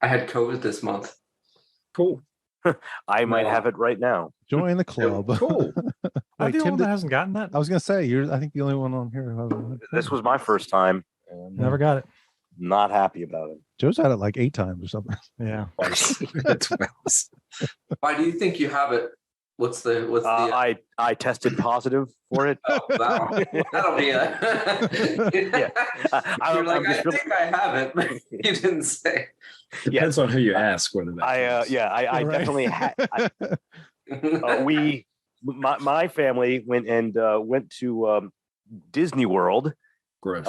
I had COVID this month. Cool. I might have it right now. Join the club. Cool. I'm the only one that hasn't gotten that. I was gonna say I think the only one on here. Who hasn't. This was my first time. And Never got it. not happy about it. Joe's had it like 8 times or something. Yeah. Why do you think you have it? What's the I tested positive for it. Oh, that'll be a You're like, I think I have it, but you didn't say. Depends on who you ask whether that. I Right. definitely had. My family went to Disney World. Gross.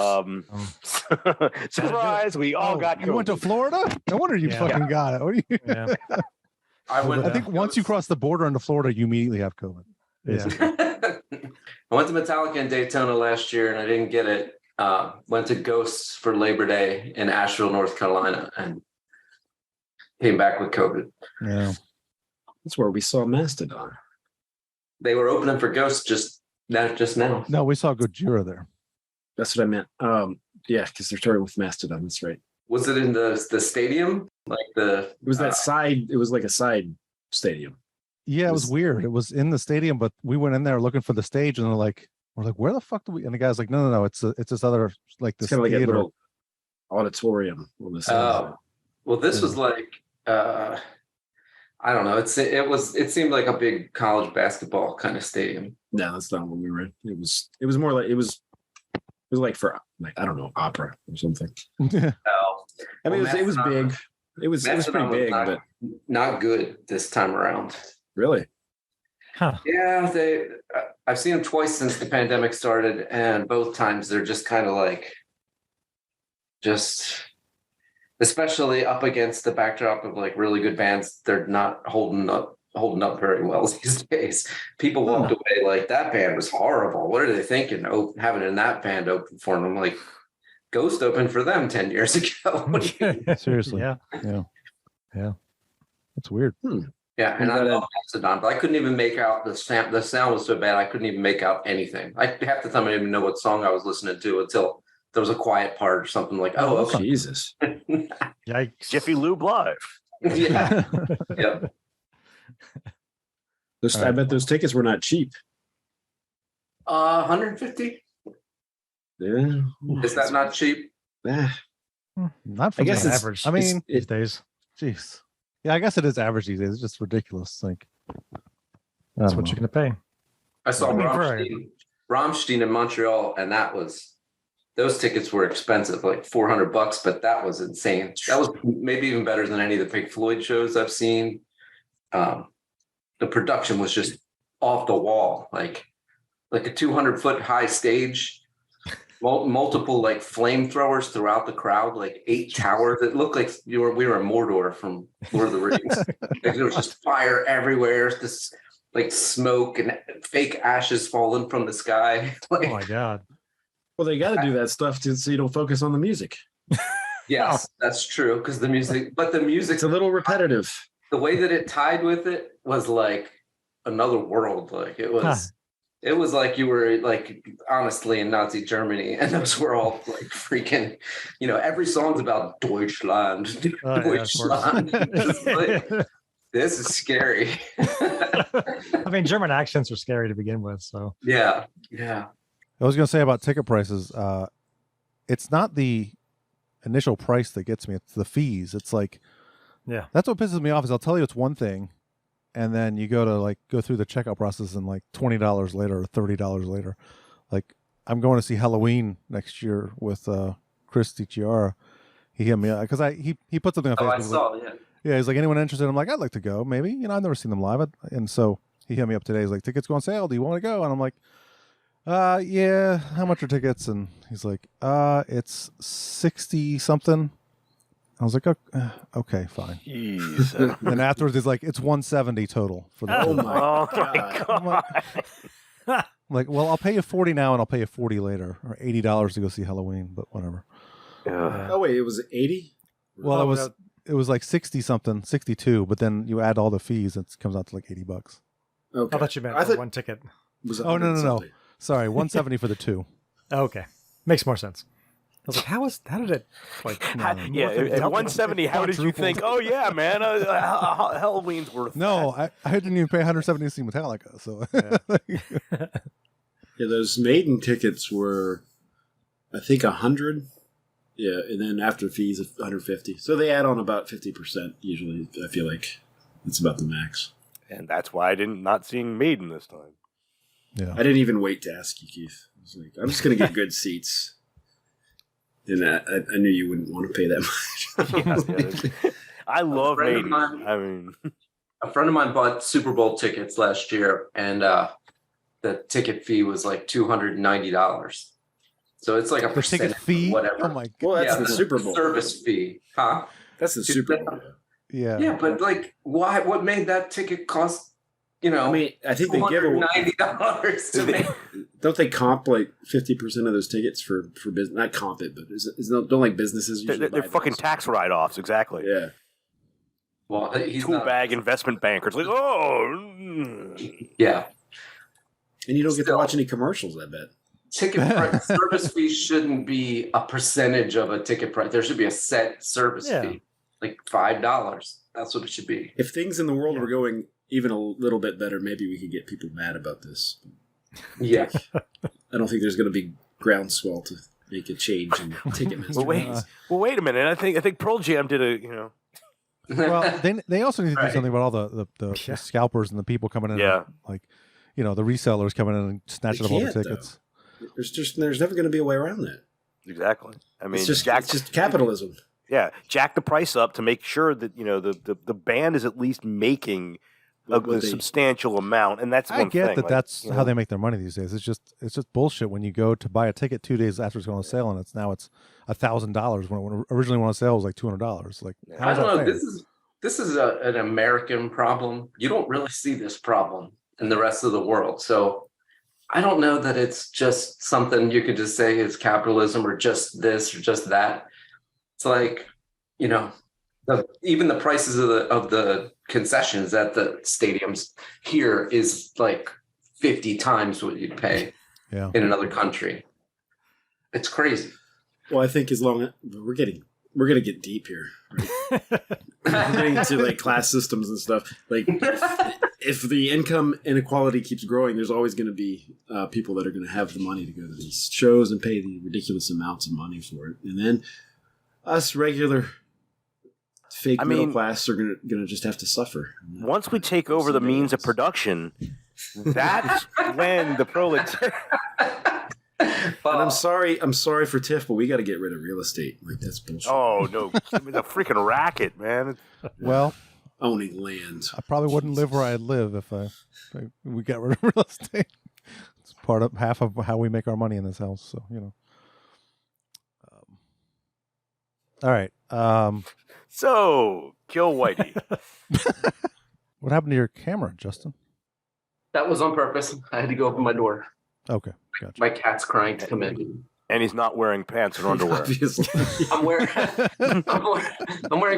Surprise! We all got COVID. You went to Florida? No wonder you fucking got it. What do you? Yeah. I think once you cross the border into Florida, you immediately have COVID. Yeah. I went to Metallica in Daytona last year and I didn't get it. Went to Ghosts for Labor Day in Asheville, North Carolina, and came back with COVID. Yeah. That's where we saw Mastodon. They were opening for Ghosts just now. No, we saw Gojira there. That's what I meant. Yeah, because they're starting with Mastodon. That's right. Was it in the stadium? Like It was that side. It was like a side stadium. Yeah, it was weird. It was in the stadium, but we went in there looking for the stage, and we're like, where the fuck do we? And the guy's like, no, it's this other like this It's kind of like a theater. little auditorium on the side. Well, this was like I don't know. It seemed like a big college basketball kind of stadium. No, that's not what we were in. It was more like it was like for like I don't know, opera or something. Oh, I mean, it was big. It was pretty big, but not good this time around. Really? Huh. Yeah, I've seen them twice since the pandemic started, and both times they're just kind of like, especially up against the backdrop of like really good bands, they're not holding up very well these days. People walked away like that band was horrible. What are they thinking? Having that band open for them, like Ghost opened for them 10 years ago. Seriously. Yeah. That's weird. Yeah, and I love Mastodon, but I couldn't even make out the sound. The sound was so bad I couldn't even make out anything. Half the time I didn't even know what song I was listening to until there was a quiet part or something like, oh, okay. Jesus. Yikes. Jiffy Lube Live. Yeah. Yep. I bet those tickets were not cheap. 150. Yeah. Is that not cheap? Not for I guess me. it's average. I mean, These days. jeez. Yeah, I guess it is average these days. It's just ridiculous. Like, That's what you're going to pay. I saw Rammstein in Montreal, and those tickets were expensive, like $400, but that was insane. That was maybe even better than any of the Pink Floyd shows I've seen. The production was just off the wall, like a 200-foot high stage, multiple like flamethrowers throughout the crowd, like 8 towers. It looked like we were in Mordor from Lord of the Rings. Like, there was just fire everywhere, this like smoke and fake ashes falling from the sky. Like, Oh my God. Well, they got to do that stuff so you don't focus on the music. yes, that's true. Because the music's It's a little repetitive. the way that it tied with it was like another world. Like it was like you were like honestly in Nazi Germany, and those were all like freaking, every song's about Deutschland. Deutschland. Like, this is scary. I mean, German accents are scary to begin with. So Yeah. I was going to say about ticket prices. It's not the initial price that gets me; it's the fees. It's like, yeah, that's what pisses me off. Is I'll tell you it's one thing, and then you go through the checkout process, and like $20 later or $30 later, like I'm going to see Halloween next year with Chris DiChiara. He hit me because he put something on Facebook. I saw. Yeah, he's like, anyone interested? I'm like, I'd like to go. Maybe, I've never seen them live, and so he hit me up today. He's like, tickets go on sale. Do you want to go? And I'm like, yeah. How much are tickets? And he's like, it's 60 something. I was like, okay, fine. Jeez. And afterwards, he's like, it's 170 total for the. Oh my God. I'm like, well, I'll pay you 40 now, and I'll pay you 40 later, or $80 to go see Halloween, but whatever. Oh wait, it was 80. Well, it was like 60 something, 62, but then you add all the fees, it comes out to like $80. Okay. I thought you meant one ticket. Was Oh, no. Sorry, 170 for the two. Okay. Makes more sense. was like, how did it like? Yeah, at 170, how did you think? Oh yeah, man, Halloween's worth. No, I didn't even pay 170 to see Metallica. So Yeah, those Maiden tickets were, I think, 100. Yeah, and then after fees of 150. So they add on about 50% usually. I feel like it's about the max. And that's why I didn't not seeing Maiden this time. yeah, I didn't even wait to ask you, Keith. I was like, I'm just going to get good seats. And I knew you wouldn't want to pay that much. Yeah, I love friend of Maiden. mine- I mean, A friend of mine bought Super Bowl tickets last year, and the ticket fee was like $290. So it's like a the percentage ticket fee. of whatever. Oh my god. Well, that's Yeah, the Super Bowl. service fee, huh? That's the Super Bowl. Yeah. Yeah, but like, why? What made that ticket cost? You know, I mean, I think they give away. $290 to make. Don't they comp like 50% of those tickets for business? Not comp it, but don't like businesses usually they're buy fucking those? tax write-offs, exactly. Yeah. Well, he's Tool not. bag investment bankers, like, Yeah, And you don't get to Still. watch any commercials, I bet. ticket price, service fee shouldn't be a percentage of a ticket price. There should be a set service Yeah. fee, like $5. That's what it should be. If things in the world were going even a little bit better, maybe we could get people mad about this. Yeah. I don't think there's going to be groundswell to make a change in Ticketmaster. well, wait a minute. I think Pearl Jam did a Well, they also need to do Right. something about all the scalpers and the people coming in. Yeah. Like, the resellers coming in and snatching up all the can't, tickets. There's never going to be a way around that. Exactly. I mean, It's just capitalism. Yeah, jack the price up to make sure that the band is at least making a substantial amount, and that's I one get thing. that like, that's you how know. they make their money these days. It's just bullshit when you go to buy a ticket 2 days after it's going on sale, and it's $1,000 when it originally went on sale it was like $200. Like, how I is don't that know. fair? This is an American problem. You don't really see this problem in the rest of the world. So I don't know that it's just something you could just say is capitalism or just this or just that. It's like, even the prices of the concessions at the stadiums here is like 50 times what you'd pay Yeah. in another country. It's crazy. Well, I think we're gonna get deep here. Right? We're getting into like class systems and stuff. Like, if the income inequality keeps growing, there's always going to be people that are going to have the money to go to these shows and pay the ridiculous amounts of money for it, and then us regular fake middle class are gonna just have to suffer. Once we take over the means of production, that's when the proletariat. And I'm sorry for Tiff, but we got to get rid of real estate. Like, that's bullshit. Oh no, the freaking racket, man! Well, Owning land. I probably wouldn't live where I live if we got rid of real estate. It's half of how we make our money in this house. So, all right. So kill Whitey. What happened to your camera, Justin? That was on purpose. I had to go open my door. Okay, gotcha. My cat's crying to come in. And he's not wearing pants or underwear. Obviously. I'm wearing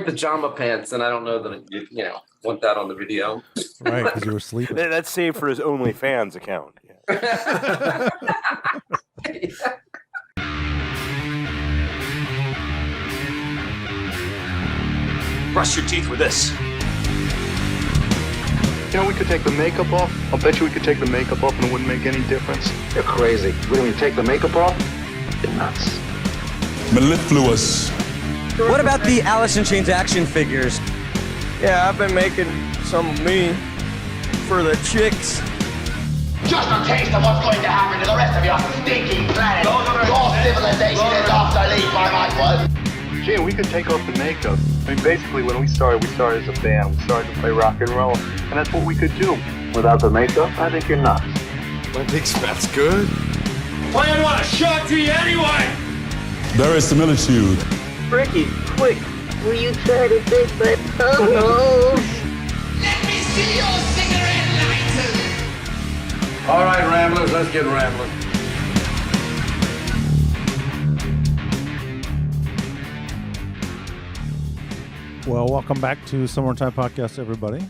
pajama pants, and I don't know that you want that on the video. Right, because you were sleeping. That's saved for his OnlyFans account. Yeah. Brush your teeth with this. We could take the makeup off. I'll bet you we could take the makeup off and it wouldn't make any difference. You're crazy. When you take the makeup off, you're nuts. Mellifluous. What about the Alice in Chains action figures? Yeah, I've been making some of me for the chicks. Just a taste of what's going to happen to the rest of your stinking planet. Your civilization is obsolete, my man was. Gee, we could take off the makeup. I mean, basically, when we started as a band. We started to play rock and roll, and that's what we could do. Without the makeup, I think you're nuts. I think that's good. Why do you want to show to you anyway? Verisimilitude. Ricky, quick, will you try to take my photos? Let me see your cigarette lighter. All right, Ramblers, let's get rambling. Well, welcome back to Somewhere in Time Podcast, everybody.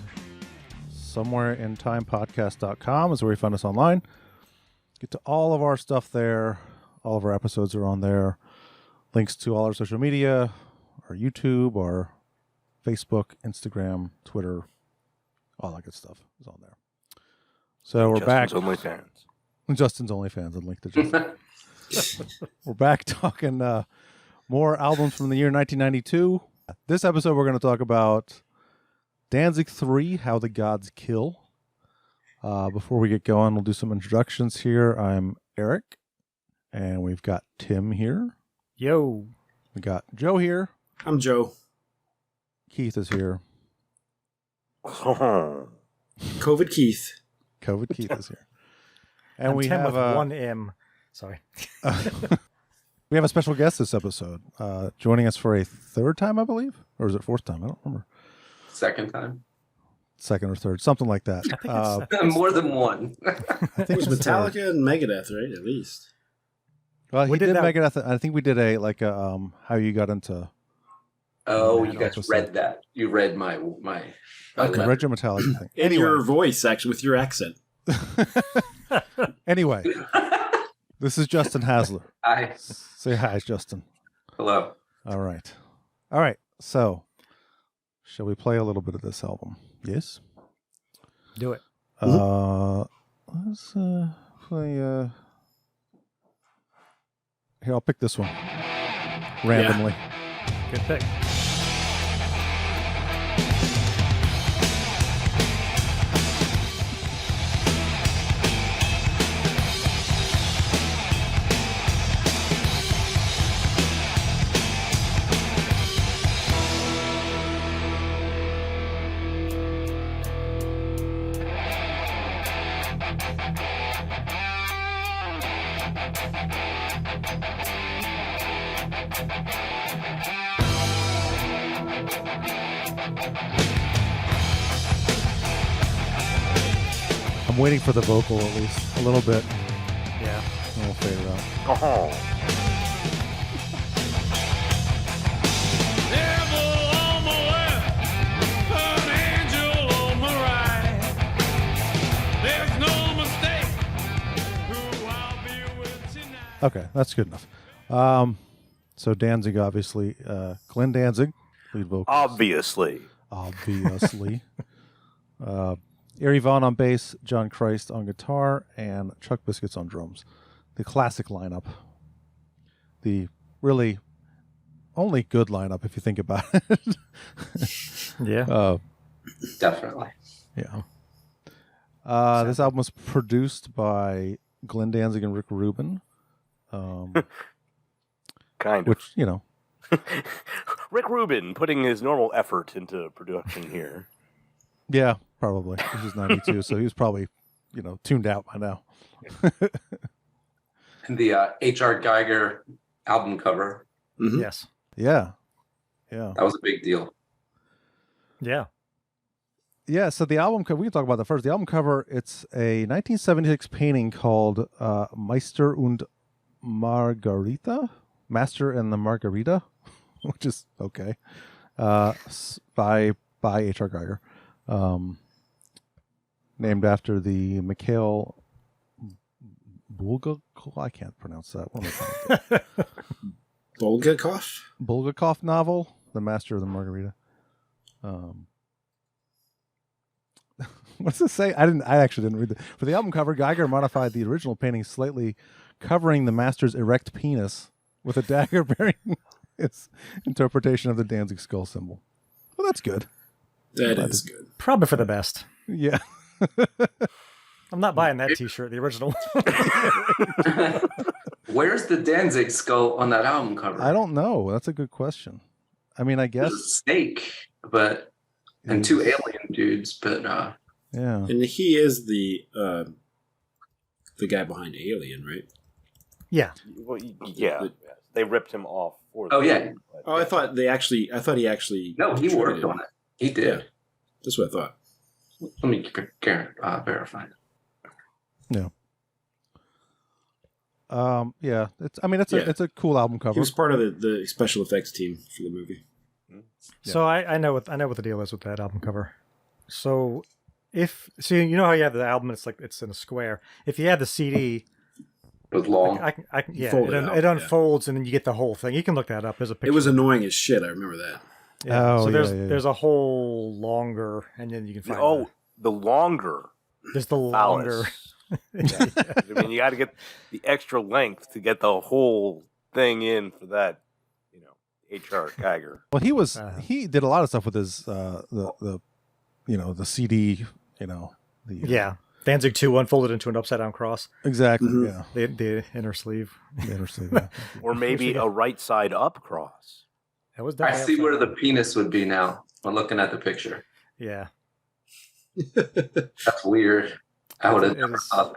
Somewhereintimepodcast.com is where you find us online. Get to all of our stuff there. All of our episodes are on there. links to all our social media, our YouTube, our Facebook, Instagram, Twitter, all that good stuff is on there. So we're back. Justin's OnlyFans and link to Justin. We're back talking more albums from the year 1992. This episode, we're going to talk about Danzig III, How the Gods Kill. Before we get going, we'll do some introductions here. I'm Eric, and we've got Tim here. Yo. We got Joe here. I'm Joe. Keith is here. COVID Keith. COVID Keith is here. And I'm we Tim have with one M. Sorry. We have a special guest this episode, joining us for a third time, I believe, or is it fourth time? I don't remember. Second time. Second or third, something like that. More than one. I think It was Metallica and Megadeth, right? At least. Well, he We did did that- Megadeth. I think we did a how you got into. Oh, Yeah, you guys episode. read that. You read my Okay, read your Metallica thing. In your voice, actually, with your accent. Anyway, this is Justin Hasler. Hi. Say hi, Justin. Hello. All right. So, shall we play a little bit of this album? Yes. Do it. Let's play. Here, I'll pick this one randomly. Good pick. I'm waiting for the vocal at least a little bit. Yeah. And we'll fade it out. Oh. Okay, that's good enough. So Danzig, obviously, Glenn Danzig, lead vocal. Obviously. Ari Vaughn on bass, John Christ on guitar, and Chuck Biscuits on drums. The classic lineup. The really only good lineup if you think about it. Yeah. Definitely. Yeah. This album was produced by Glenn Danzig and Rick Rubin. Kind of. Which, you know. Rick Rubin putting his normal effort into production here. Yeah, probably. This is 92, so he was probably, tuned out by now. And the H.R. Geiger album cover. Mm-hmm. Yes. Yeah. That was a big deal. Yeah. Yeah, so the album cover, we can talk about that first. The album cover, it's a 1976 painting called Meister und Margarita? Master and the Margarita, which is okay, by H.R. Geiger, named after the Mikhail Bulgakov. I can't pronounce that. What am I trying to do? Bulgakov novel, The Master of the Margarita. What does it say? I actually didn't read it. For the album cover, Geiger modified the original painting slightly, covering the master's erect penis with a dagger bearing its interpretation of the Danzig skull symbol. Well, that's good. That is good. Probably for the best. Yeah. I'm not buying that T-shirt, the original. Where's the Danzig skull on that album cover? I don't know. That's a good question. I mean, I guess There's a snake, and two alien dudes, but yeah. And he is the guy behind Alien, right? Yeah. Well, yeah. They ripped him off. Oh, yeah. Oh, I thought he actually. No, he worked on it. He did. Yeah. That's what I thought. Let me verify. Yeah. Yeah. It's a cool album cover. He was part of the special effects team for the movie. So I know what the deal is with that album cover. So you know how you have the album, it's in a square. If you had the CD, It was long. Yeah, Fold it out, it unfolds and then you get the whole thing. You can look that up. There's a picture. It was annoying as shit. I remember that. Yeah. Oh, So yeah. there's a whole longer, and then you can find. The longer. There's the longer. Yeah. I mean, you got to get the extra length to get the whole thing in for that, H.R. Geiger. Well, he did a lot of stuff with his the CD, Yeah. Danzig 2 unfolded into an upside down cross. Exactly. Mhm. Yeah. The inner sleeve. The inner sleeve. Yeah. Or maybe a right side up cross. That was I definitely see where upside the penis would be now when looking at the picture. down. That's weird. I would have It never is- thought.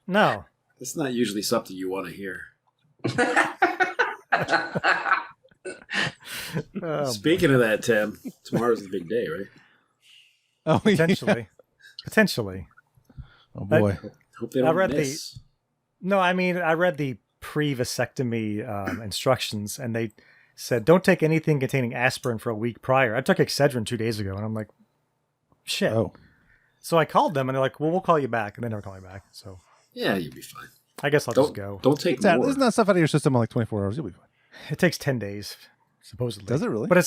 No. It's not usually something you want to hear. Oh, Speaking of that, Tim, tomorrow's the big day, right? Oh, yeah. potentially. Potentially. Oh boy. Hope they I don't read miss. No, I mean, I read the pre-vasectomy instructions, and they said, don't take anything containing aspirin for a week prior. I took Excedrin 2 days ago, and I'm like, shit. Oh. So I called them, and they're like, well, we'll call you back. And they never call me back. So Yeah, you'll be fine. I guess I'll just go. Don't take It's out, more. isn't that stuff out of your system in like 24 hours? You'll be fine. It takes 10 days, supposedly. Does it really? But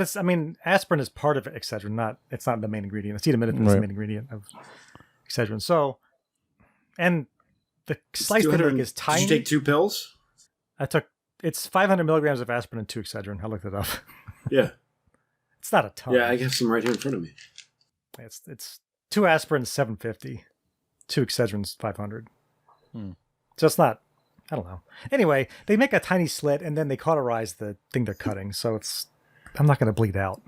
it's, I mean, aspirin is part of Excedrin, it's not the main ingredient. Acetaminophen is Right. the main ingredient of Excedrin. So, and the slice they 200 make is tiny. Did you take 2 pills? It's 500 milligrams of aspirin and 2 Excedrin. I looked it up. Yeah. It's not a ton. Yeah, I have some right here in front of me. It's 2 aspirin 750, 2 Excedrin's 500. Hmm. So it's not, I don't know. Anyway, they make a tiny slit and then they cauterize the thing they're cutting. So I'm not going to bleed out.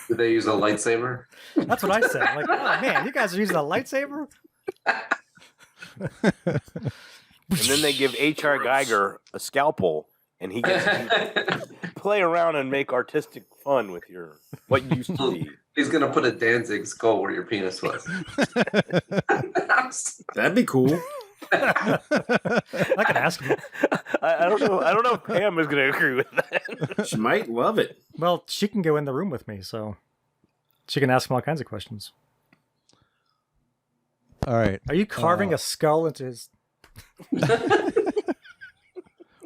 Did they use a lightsaber? That's what I said. I'm like, oh man, you guys are using a lightsaber? And then they give H.R. Geiger a scalpel, and he gets to play around and make artistic fun with what used to be. He's gonna put a Danzig skull where your penis was. That'd be cool. I can ask him. I don't know. I don't know if Pam is going to agree with that. She might love it. Well, she can go in the room with me, so she can ask him all kinds of questions. All right. Are you carving a skull into his...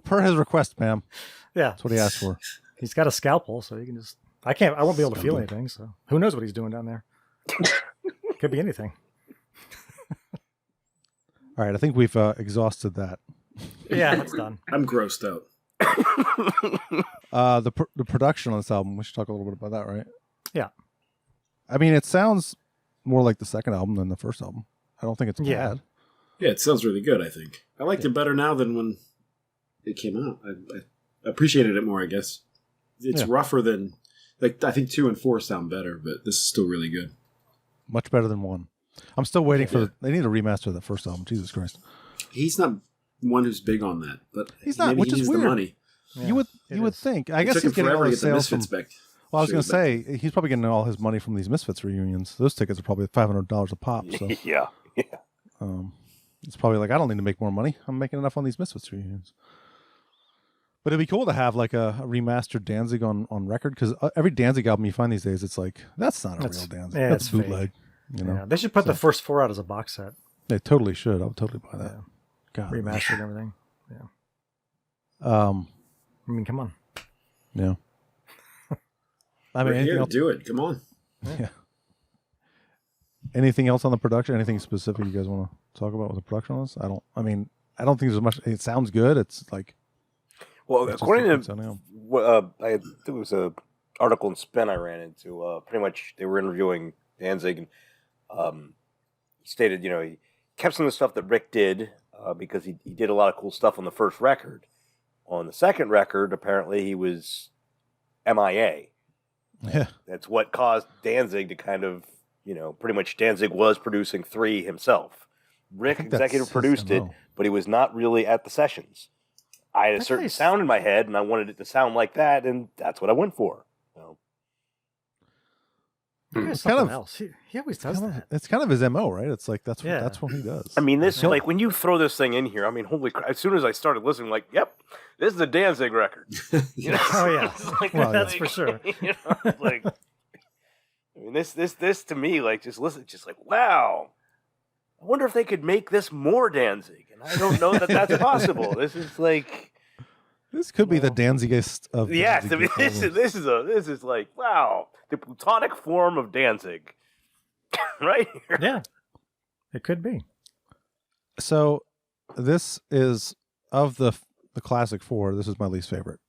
Per his request, ma'am. Yeah. That's what he asked for. He's got a scalpel, so he can just... I won't be able to feel anything, so who knows what he's doing down there. Could be anything. All right. I think we've exhausted that. Yeah, that's done. I'm grossed out. The production on this album, we should talk a little bit about that, right? Yeah. I mean, it sounds more like the second album than the first album. I don't think it's bad. Yeah, it sounds really good, I think. I liked it better now than when it came out. I appreciated it more, I guess. It's rougher than... Like, I think 2 and 4 sound better, but this is still really good. Much better than 1. I'm still waiting for... They need to remaster the first album. Jesus Christ. He's not one who's big on that, but he's not, maybe which he is needs weird. the money. Yeah, you would think. I guess took he's him getting all forever to his get the sales from... Misfits back. Well, I was going to say, he's probably getting all his money from these Misfits reunions. Those tickets are probably $500 a pop. So Yeah. it's probably like, I don't need to make more money. I'm making enough on these Misfits reunions. But it'd be cool to have like a remastered Danzig on record, because every Danzig album you find these days, it's like, that's not a real Danzig. Yeah, that's it's fake. bootleg. You know? Yeah, they should put the first 4 out as a box set. They totally should. I would totally buy that. Yeah. God. Remastered and everything. Yeah. I mean, come on. Yeah. I mean, We're anything here, else? do it. Come on. Yeah. Anything else on the production? Anything specific you guys want to talk about with the production on this? I don't think there's much. It sounds good. It's like, Well, it's according just to something I think it was a article in Spin I ran into. Pretty much, they were interviewing Danzig, and he stated, he kept some of the stuff that Rick did because he did a lot of cool stuff on the first record. On the second record, apparently, he was MIA. Yeah. That's what caused Danzig to kind of, pretty much Danzig was producing 3 himself. Rick think that's executive his produced it, MO. but he was not really at the sessions. I had a certain sound in my head, and I wanted it to sound like that, and that's what I went for. There's kind something of- else. He always does that. It's kind of his MO, right? It's like, that's Yeah. what he does. I mean, this, like, when you throw this thing in here, I mean, holy crap. As soon as I started listening, like, yep, this is a Danzig record. You know? Oh, yeah. It's like, Well, that's like, for sure. Like, I mean, this to me, like, just listen, just like, wow. I wonder if they could make this more Danzig. And I don't know that that's possible. This is like This could be the Danzigist of. yes. I Danzig mean, this is like wow, the plutonic form of Danzig, right here. Yeah, it could be. So, this is of the classic four. This is my least favorite.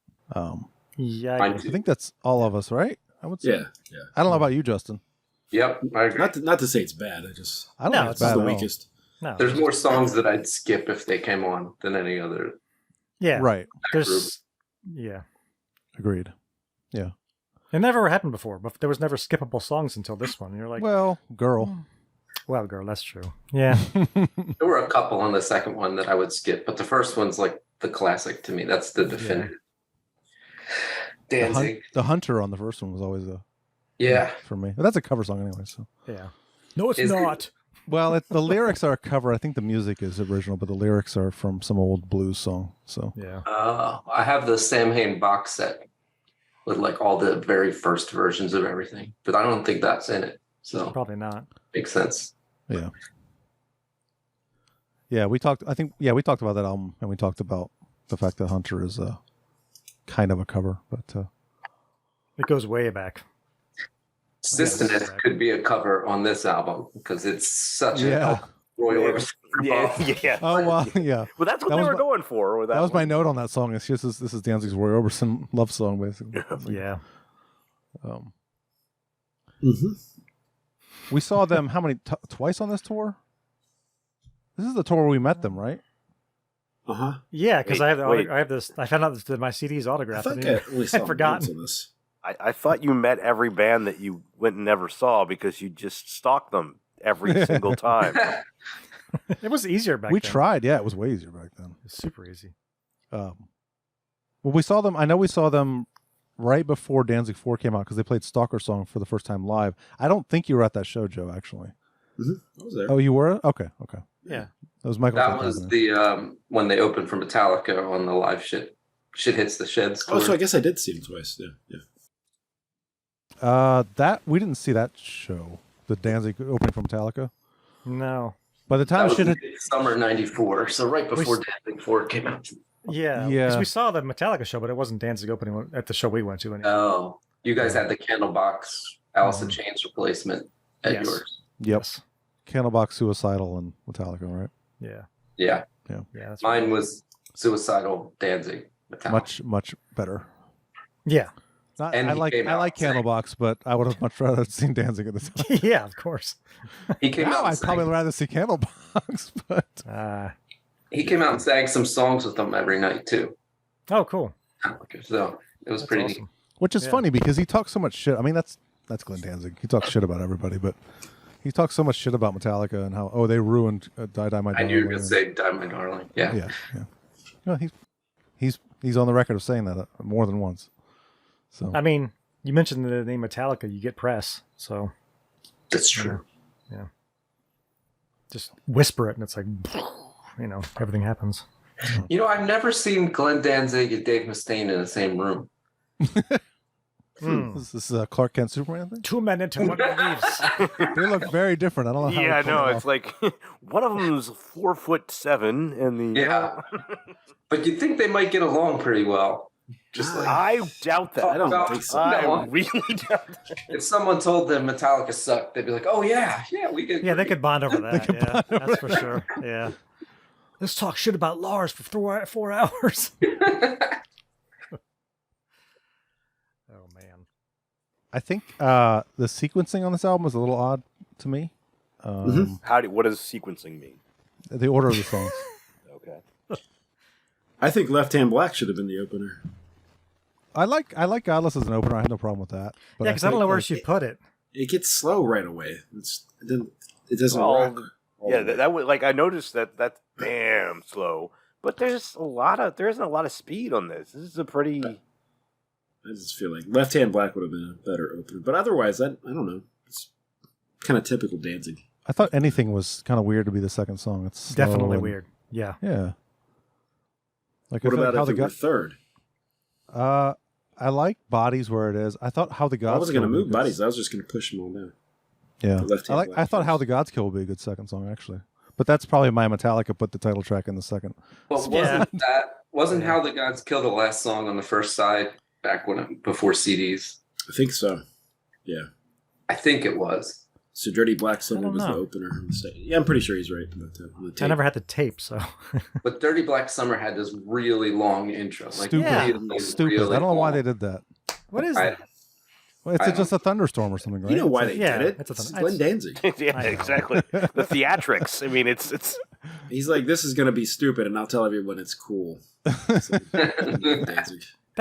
Yeah, Mine I too. think that's all of us, right? I would say. Yeah, yeah. I don't know about you, Justin. Yep, I agree. Not to say it's bad. I just I don't No, think it's it's bad the at all. weakest. no. There's more songs that I'd skip if they came on than any other. Yeah, Right. There's yeah. Agreed. Yeah. It never happened before, but there was never skippable songs until this one. You're like, Well, girl. well, girl, that's true. Yeah, There were a couple on the second one that I would skip, but the first one's like the classic to me. That's the definitive. Danzig. The Hunter on the first one was always a Yeah. for me. But that's a cover song anyway. So. yeah. No, it's Is it- not. Well, the lyrics are a cover. I think the music is original, but the lyrics are from some old blues song. So Yeah. I have the Sam Hain box set with like all the very first versions of everything, but I don't think that's in it. So Probably not. makes sense. yeah, we talked. I think we talked about that album, and we talked about the fact that Hunter is a kind of a cover, but It goes way back. Sistineth could be a cover on this album because it's such Yeah. a Roy Orbison ripoff. Yeah. oh well, yeah. Well, that's what That they was were my- going for. With that, That was my one. note on that song. It's just this is Danzig's Roy Orbison love song, basically. Yeah. We saw them how many twice on this tour? This is the tour where we met them, right? Yeah, because Wait, I have this. I found out that my CD's I autographed. thought I I only saw I'd forgotten. once on this. I thought you met every band that you went and never saw because you just stalked them every single time. It was easier back We then. tried. Yeah, it was way easier back then. It was super easy. Well, we saw them. I know we saw them right before Danzig 4 came out because they played Stalker Song for the first time live. I don't think you were at that show, Joe. Actually. I was there. Oh, you were? Okay. Yeah. That was Michael. That was the when they opened for Metallica on the live shit hits the sheds. Oh, so tour. I guess I did see him twice. Yeah. That we didn't see that show. The Danzig opening from Metallica. No. By the time That shit was hit, summer '94, so right before We- Danzig 4 came out. Yeah. Yeah. 'Cause we saw the Metallica show, but it wasn't Danzig opening at the show we went to. Anyway. Oh, you guys had the Candlebox Alice in Mm-hmm. Chains replacement at Yes. yours. yep, Yes. Candlebox, Suicidal, and Metallica, right? Yeah. Yeah, Yeah. That's mine was Suicidal Danzig Metallica. Much better. Yeah. Not, And I he like came out saying- Candlebox, but I would have much rather seen Danzig at the time. Yeah. Of course. He came Now out. And I'd probably sang, rather see Candlebox, but he came out and sang some songs with them every night too. Oh, cool. So it was That's pretty awesome. neat. which is Yeah. funny because he talks so much shit. I mean, that's Glenn Danzig. He talks shit about everybody, but he talks so much shit about Metallica and how they ruined Die Die My I Darling. knew you were going to and- say "Die My Darling." Yeah. yeah. Well, he's on the record of saying that more than once. So I mean, you mentioned the name Metallica, you get press. So That's true. yeah. Just whisper it, and it's like, everything happens. You know, I've never seen Glenn Danzig and Dave Mustaine in the same room. This is Clark Kent Superman thing. 2 men into one leaves. They look very different. I don't know how. Yeah, they pull no, it it's off. like one of them's 4'7", and the Yeah. But you'd think they might get along pretty well. Just like I doubt that. I don't think so. I really doubt that. if someone told them Metallica sucked, they'd be like, "Oh yeah, we get." Yeah, they could bond over that. Yeah, that's for sure. Yeah. Let's talk shit about Lars for 4 hours. Oh man. I think the sequencing on this album is a little odd to me. What does sequencing mean? The order of the songs. Okay. I think Left Hand Black should have been the opener. I like Godless as an opener. I have no problem with that. But Yeah, because I don't think, know where she'd put it. It gets slow right away. It doesn't Well, rock. all Yeah, the way. that would I noticed that's damn slow. But there isn't a lot of speed on this. This is a pretty. I just feel like Left Hand Black would have been a better opener. But otherwise, I don't know. It's kind of typical Danzig. I thought Anything was kind of weird to be the second song. It's slow Definitely and- weird. Yeah. Yeah. Like What I feel about like if it were third? I like Bodies where it is. I thought How the Gods. I wasn't going to Kill would be move good. Bodies. I was just going to push them all down. Yeah. The Left Hand I Black thought first. How the Gods Kill would be a good second song actually. But that's probably my Metallica put the title track in the second. Well, wasn't How the Gods Kill the last song on the first side back before CDs? I think so. Yeah. I think it was. So Dirty Black Summer was the opener. Yeah, I'm pretty sure he's right about the tape. I never had the tape, so. But Dirty Black Summer had this really long intro. Stupid. I don't know why they did that. What is that? Well, it's just a thunderstorm or something, right? You know why they did it? It's Glenn Danzig. Yeah, exactly. The theatrics. I mean, it's. He's like, this is going to be stupid, and I'll tell everyone it's cool. That's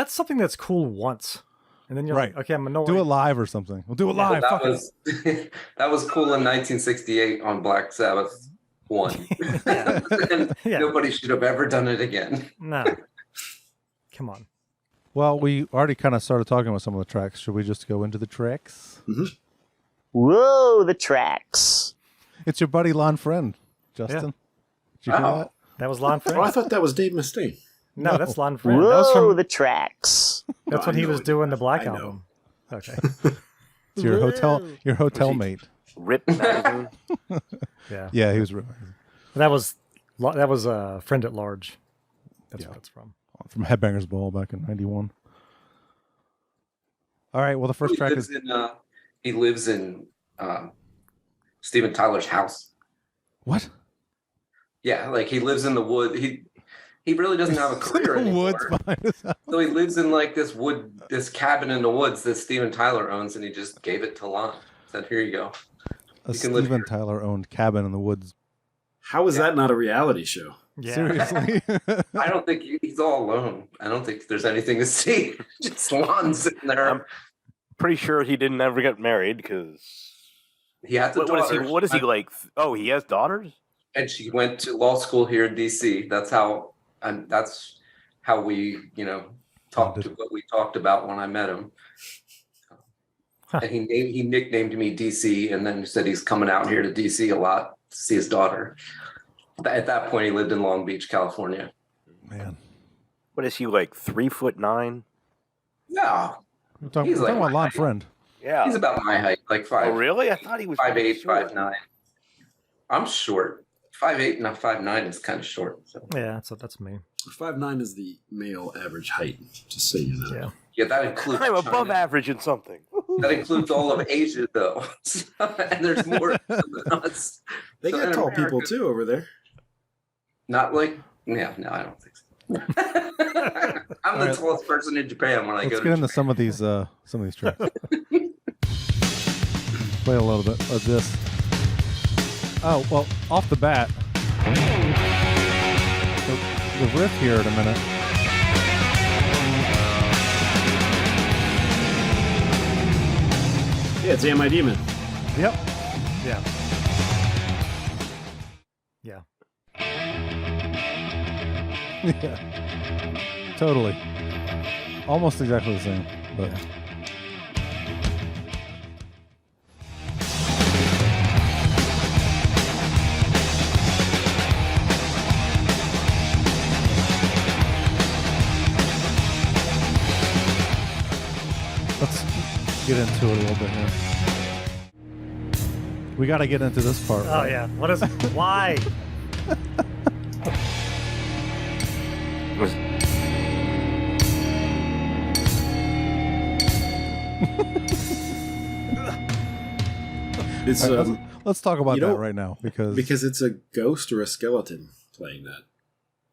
something that's cool once. And then you're like, okay, I'm annoyed. Do it live or something. We'll do it live. That was cool in 1968 on Black Sabbath 1. Nobody should have ever done it again. No. Come on. Well, we already kind of started talking about some of the tracks. Should we just go into the tracks? Mm-hmm. Whoa, the tracks. It's your buddy Lon Friend, Justin. Did you hear that? That was Lon Friend? Oh, I thought that was Dave Mustaine. No, that's Lon Friend. Whoa, that was from the tracks. That's when he was doing the Black Album. Okay. It's your hotel mate. Rip magazine. Yeah, he was Rip. That was Friend at Large. That's what it's from. From Headbangers Ball back in '91. All right. Well, the first track is. He lives in Steven Tyler's house. What? Yeah, like he lives in the wood. He really doesn't have a career anymore. Woods behind his house. So he lives in like this cabin in the woods that Steven Tyler owns, and he just gave it to Lon. Said, "Here you go." A Steven Tyler owned cabin in the woods. How is that not a reality show? Yeah. Seriously. I don't think he's all alone. I don't think there's anything to see. Just Lon sitting there. I'm pretty sure he didn't ever get married because he has a daughter. What is he like? Oh, he has daughters? And she went to law school here in DC. That's how we, talked to what we talked about when I met him. And he nicknamed me DC, and then said he's coming out here to DC a lot to see his daughter. At that point, he lived in Long Beach, California. Man, what is he like? 3'9"? No, we're talking about Lon Friend. Yeah, he's about my height, like 5. Oh, really? I thought he was 5'8", 5'9". I'm short. 5'8" and 5'9" is kind of short. So. Yeah, that's me. 5'9" is the male average height, just so you know. Yeah, that includes. I'm above average in something. That includes all of Asia, though, and there's more than us. They got tall people too over there. Not like, no, I don't think so. I'm the tallest person in Japan when I go. Let's get into some of these tracks. Play a little bit of this. Oh well, off the bat, the riff here in a minute. Yeah, it's Am I Demon. Yep. Yeah. Yeah. Yeah. Totally. Almost exactly the same, but. Let's get into it a little bit here. We got to get into this part. Oh, yeah. What is it? Why? It's, right, let's talk about that right now because it's a ghost or a skeleton playing that.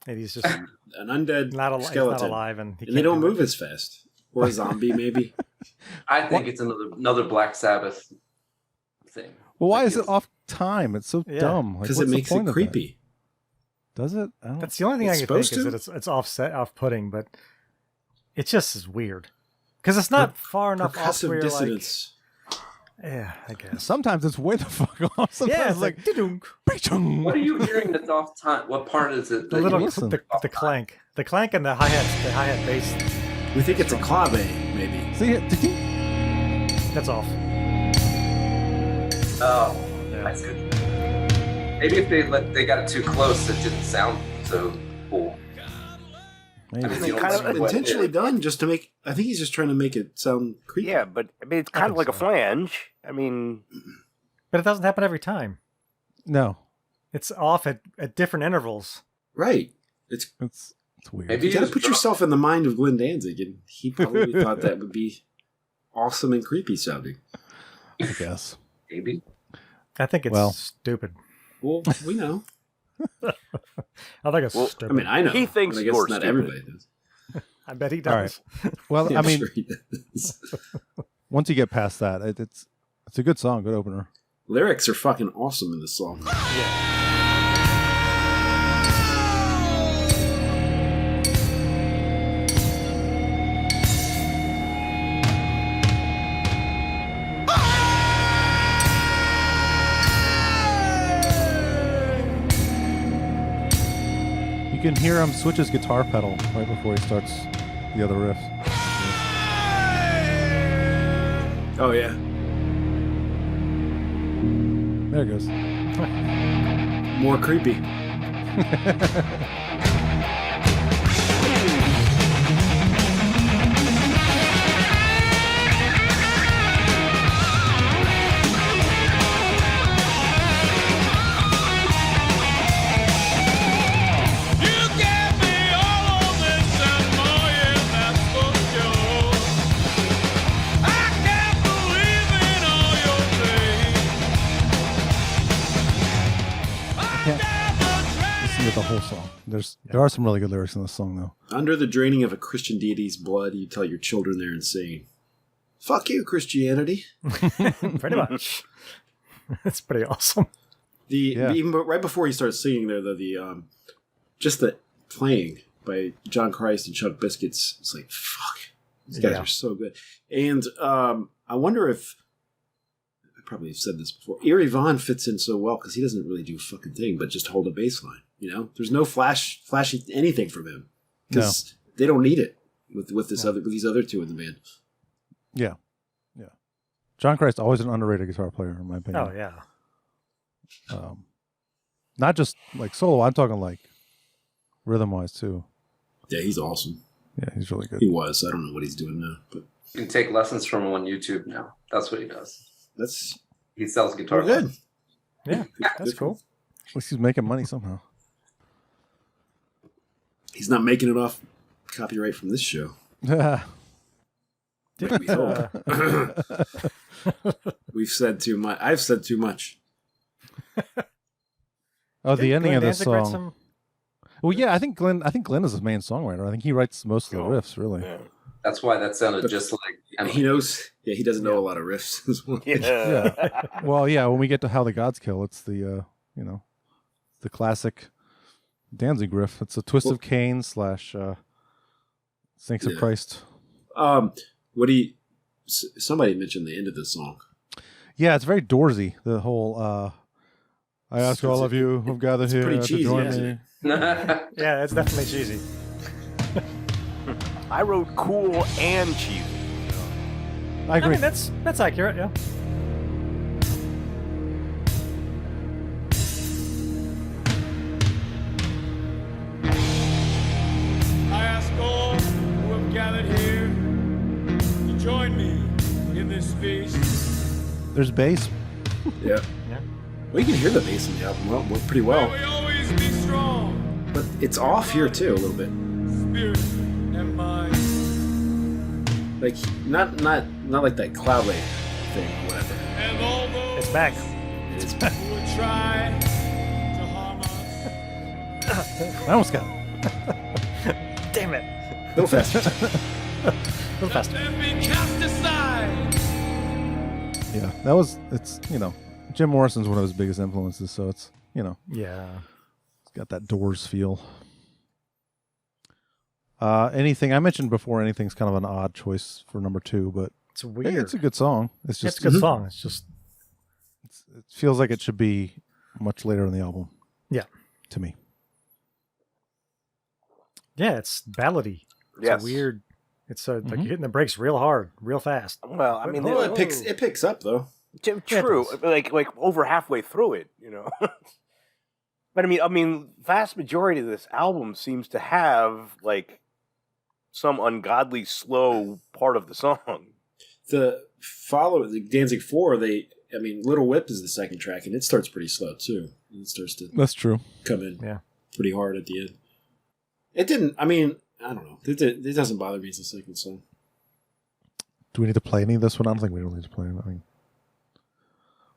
And he's just an undead skeleton. He's not alive, and they don't move as fast. Or a zombie, maybe. I think it's another Black Sabbath thing. Well, why is it off time? It's so dumb. Because it makes it creepy. Does it? That's the only thing I can think is that it's off-putting, but it just is weird. Because it's not far enough off where dissonance. Yeah, I guess. Sometimes it's way the fuck off. Sometimes it's like what are you hearing that's off time? What part is it? The little the clank. The clank and the hi-hat bass. We think it's a clave, maybe. See it? That's off. Oh, I see. Maybe if they got it too close, it didn't sound so cool. Maybe. I mean, kind of intentionally done just to make. I think he's just trying to make it sound creepy. Yeah, but I mean, it's kind of like a flange. I mean, but it doesn't happen every time. No, It's off at different intervals. Right. It's weird. Maybe you got to put yourself in the mind of Glenn Danzig, and he probably thought that would be awesome and creepy sounding. I guess. Maybe. I think it's stupid. Well, we know. I think it's stupid. I mean, I know. He thinks but I guess you're not stupid. everybody does. I bet he All right. does. Well, Yeah, I mean, sure he does. once you get past that, it's a good song, good opener. Lyrics are fucking awesome in this song. You can hear him switch his guitar pedal right before he starts the other riff. Oh, yeah. There it goes. More creepy. Listen to the whole song. There are some really good lyrics in this song, though. Under the draining of a Christian deity's blood, you tell your children they're insane. Fuck you, Christianity. Pretty much. That's pretty awesome. Even right before he starts singing there, the just the playing by John Christ and Chuck Biscuits, it's like, fuck, these guys are so good. And I wonder if, I probably have said this before, Eerie Von fits in so well because he doesn't really do a fucking thing but just hold a bass line. You know, there's no flashy anything from him because they don't need it with these other two in the band. Yeah. John Christ, always an underrated guitar player, in my opinion. Oh, yeah. Not just like solo, I'm talking like rhythm-wise, too. Yeah, he's awesome. Yeah, he's really good. He was. I don't know what he's doing now. But You can take lessons from him on YouTube now. That's what he does. He sells guitar. good. Yeah, that's cool. At least he's making money somehow. He's not making it off copyright from this show. Like we hope. We've said too much. I've said too much. Oh, the ending of this Danzig write song. some- Well, yeah, I think Glenn is his main songwriter. I think he writes most of the riffs, really. Yeah. That's why that sounded just like He knows. Yeah, he doesn't know a lot of riffs as well. Yeah. Well, yeah, when we get to How the Gods Kill, it's the the classic Danzig riff. It's a twist of Cain / Saints of Christ. Somebody mentioned the end of this song. Yeah, it's very Doorsy. The whole I ask all of you who've gathered here pretty to cheesy, join isn't me. Yeah, it's definitely cheesy. I wrote cool and cheesy. I agree. mean, that's accurate, yeah. I ask all who have gathered here to join me in this feast. There's bass. Yeah. Well, you can hear the bass in the album pretty well. May we always be strong, But it's off here too a little bit. spirit and mind. Like not like that cloud lake thing or whatever. And all those It's back. who would try to harm us. I almost got it. Damn it. A little faster. A little faster. Let them be cast aside. Yeah, it's Jim Morrison's one of his biggest influences, so it's Yeah. it's got that Doors feel. Anything I mentioned before, anything's kind of an odd choice for number 2, but It's weird. it's a good song. It's just It's a good song. It's just it feels like it should be much later in the album. Yeah. To me. Yeah, it's ballady. It's Yes. a weird. It's like you're hitting the brakes real hard, real fast. Well, I mean, Well, it picks up though. True, like over halfway through it, But I mean, vast majority of this album seems to have like some ungodly slow part of the song. the Danzig 4, Little Whip is the second track, and it starts pretty slow too. It starts to That's true. come in pretty hard at the end. It didn't. I don't know. It doesn't bother me as the second song. Do we need to play any of this one? I don't think we don't need to play anything.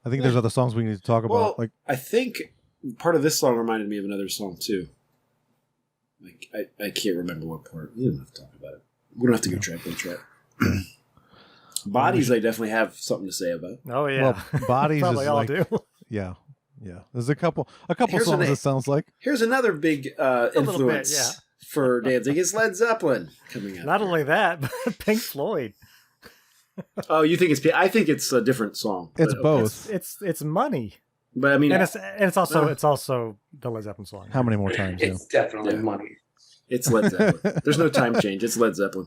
I think there's other songs we need to talk about. Well, I think part of this song reminded me of another song too. I can't remember what part. We don't have to talk about it. We don't have to go track by track. Bodies, I definitely have something to say about. Oh yeah, well, Bodies probably is all like, do. Yeah. There's a couple Here's songs it sounds like. Here's another big influence for Danzig is Led Zeppelin coming out. Not only that, but Pink Floyd. Oh, you think it's? I think it's a different song. It's both. It's money. But I mean, and it's also the Led Zeppelin song. How many more times? It's definitely money. It's Led Zeppelin. There's no time change. It's Led Zeppelin.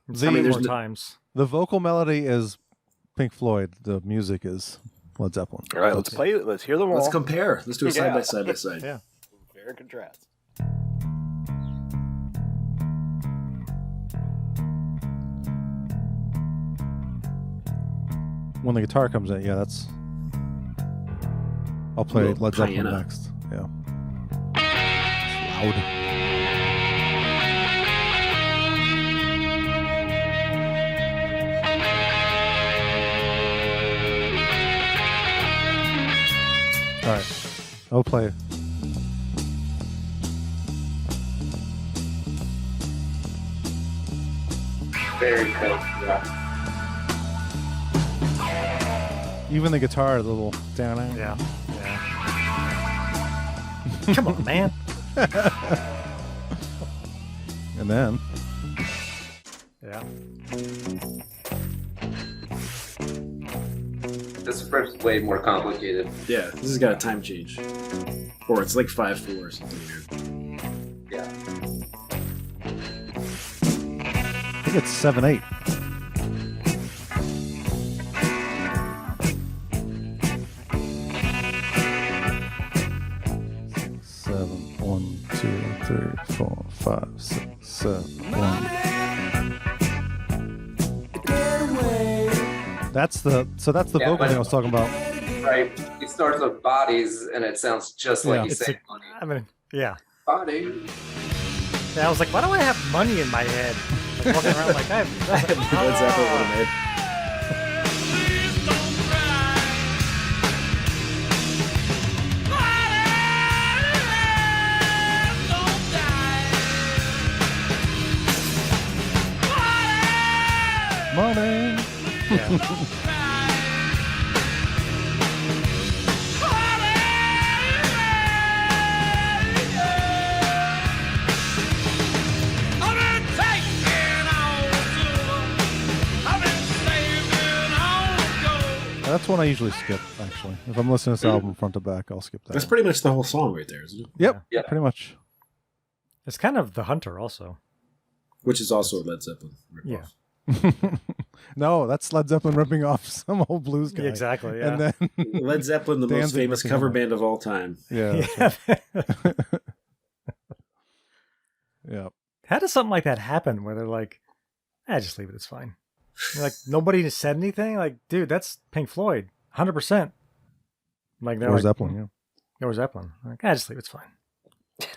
There's more times. The vocal melody is Pink Floyd. The music is Led Zeppelin. All right, let's play it. Let's hear them all. Let's compare. Let's do it side by side by side. Yeah. Compare and contrast. When the guitar comes in, that's. I'll play Led Zeppelin Diana. next. Yeah. It's loud. All right, I'll play. Very cool. Yeah. Even the guitar, the little down. Yeah. Come on, man. And then. Yeah. This verse is way more complicated. Yeah, this has got a time change. Or it's like 5/4 or something weird. Yeah. I think it's 7/8. Seven, 1, 2, 3, 4, 5, 6, 7, 1. That's the vocal but- thing I was talking about. Right. It starts with Bodies, and it sounds just like Yeah. you say money. I mean, yeah. Body. Yeah, I was like, why do I have money in my head? Like, walking around like I have nothing. Led Zeppelin would have made. Money. That's one I usually skip, actually. If I'm listening to this album front to back, I'll skip that. That's pretty much the whole song right there, isn't it? Yep, Yeah. pretty much. It's kind of The Hunter also. Which is also a Led Zeppelin. Yeah. No, that's Led Zeppelin ripping off some old blues guy. Exactly, yeah. And then Led Zeppelin, the most Danzig famous ripping cover him. band of all time. Yeah. Yeah. Yeah. How does something like that happen where they're like, just leave it, it's fine. Like, nobody has said anything? Like, dude, that's Pink Floyd. 100%. Like, they're Or like, Zeppelin, yeah. Or Zeppelin. Like, just leave it, it's fine.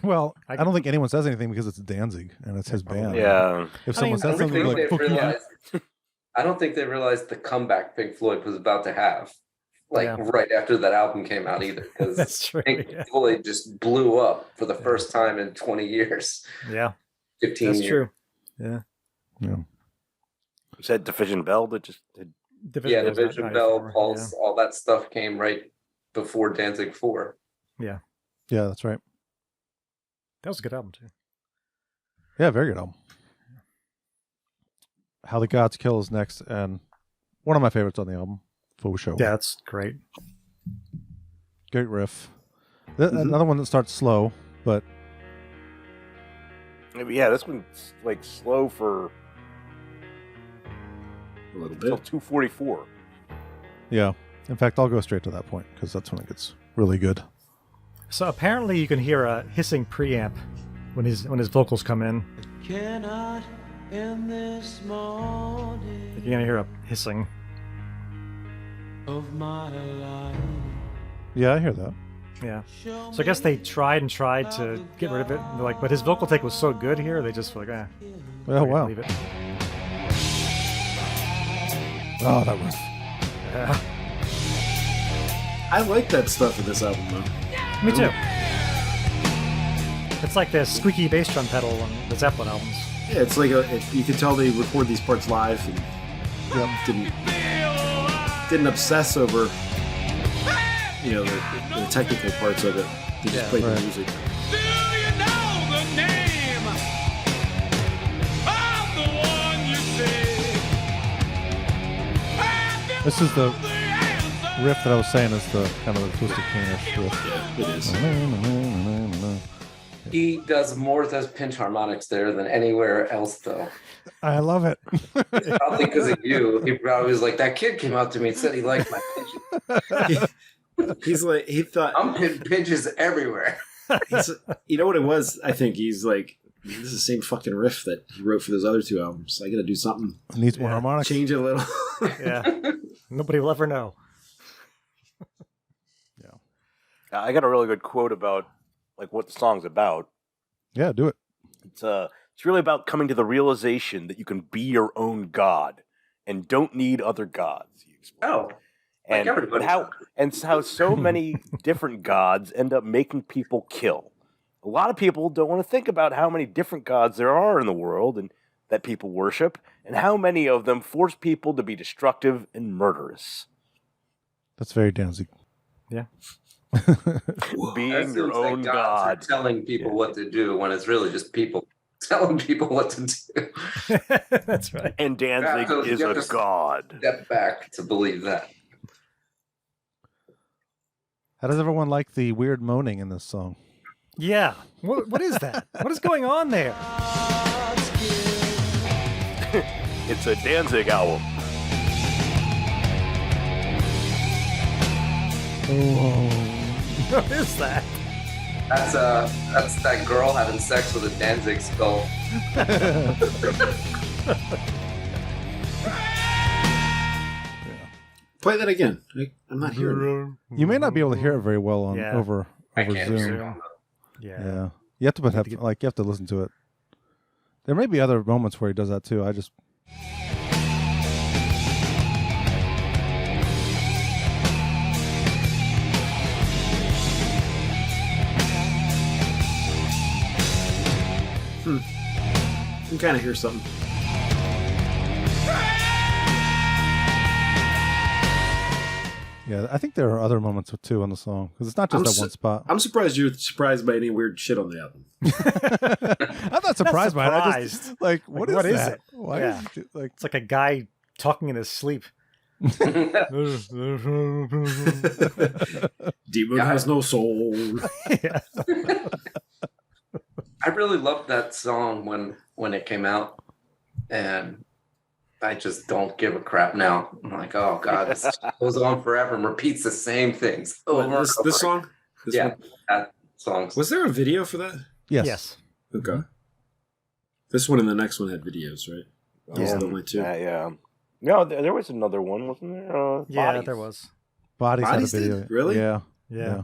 Well, I don't think anyone says anything because it's Danzig and it's his band. Yeah. If someone says I something don't like, think "Fuck they you," realized. I don't think they realized the comeback Pink Floyd was about to have, Yeah. right after that album came out either, because That's true. Pink Yeah. Floyd just blew up for the first time in 20 years, Yeah. 15 That's years. true. Yeah. Yeah. Was that Division Bell that just did? Yeah, was Division not Bell, 94, Pulse, all that stuff came right before Danzig 4. Yeah. Yeah, that's right. That was a good album, too. Yeah, very good album. How the Gods Kill is next, and one of my favorites on the album, Faux Show. Yeah, that's great. Great riff. Another one that starts slow, but Yeah, this one's like slow for A little till bit. 2:44. yeah. In fact, I'll go straight to that point because that's when it gets really good. So apparently you can hear a hissing preamp when his vocals come in. Cannot in this morning You're gonna hear a hissing. of my life. Yeah, I hear that. Yeah. So I guess they tried to get rid of it. They're like, but his vocal take was so good here, they just were like, Oh, wow. leave it. Oh, that riff. Yeah. I like that stuff in this album, though. Me too. It's like the squeaky bass drum pedal on the Zeppelin albums. Yeah, it's like you can tell they record these parts live and didn't obsess over the technical parts of it. They just played the music. Do you know the name of the one you say? This is the riff that I was saying is the kind of the Twisted King-ish riff. Yeah, it is. He does more with those pinch harmonics there than anywhere else, though. I love it. Probably because of you. He probably was like, that kid came up to me and said he liked my pinches. He's like, he thought I'm putting pinches everywhere. You know what it was? I think he's like, this is the same fucking riff that he wrote for those other two albums. I got to do something. It needs more harmonics. Change it a little. Yeah. Nobody will ever know. I got a really good quote about like what the song's about. Yeah, do it. It's really about coming to the realization that you can be your own god and don't need other gods. Oh. And how so many different gods end up making people kill. A lot of people don't want to think about how many different gods there are in the world and that people worship, and how many of them force people to be destructive and murderous. That's very Danzig. Yeah. Being your own god. Telling people what to do when it's really just people telling people what to do. That's right. And Danzig is a god. Step back to believe that. How does everyone like the weird moaning in this song? Yeah. What is that? What is going on there? It's a Danzig album. Oh. What is that? That's that girl having sex with a Danzig skull. Play that again. I'm not hearing it. You may not be able to hear it very well on over can't Zoom. hear Yeah. You have to you have to listen to it. There may be other moments where he does that too. I just You can kind of hear something. Yeah, I think there are other moments too on the song because it's not just that one spot. I'm surprised you're surprised by any weird shit on the album. I'm not surprised by it. I just Like, what what is is that? it? Why Yeah. is it like It's like a guy talking in his sleep. Demon has no soul. Yeah. I really loved that song when it came out, and I just don't give a crap now. I'm like, oh god, this goes on forever and repeats the same things over. This song? This one? That song. Was there a video for that? yes? Okay. This one and the next one had videos, right? Those are the only two. Yeah. No, there was another one, wasn't there? Yeah, Bodies. there was. Bodies had a did? video. Really? Yeah. Yeah.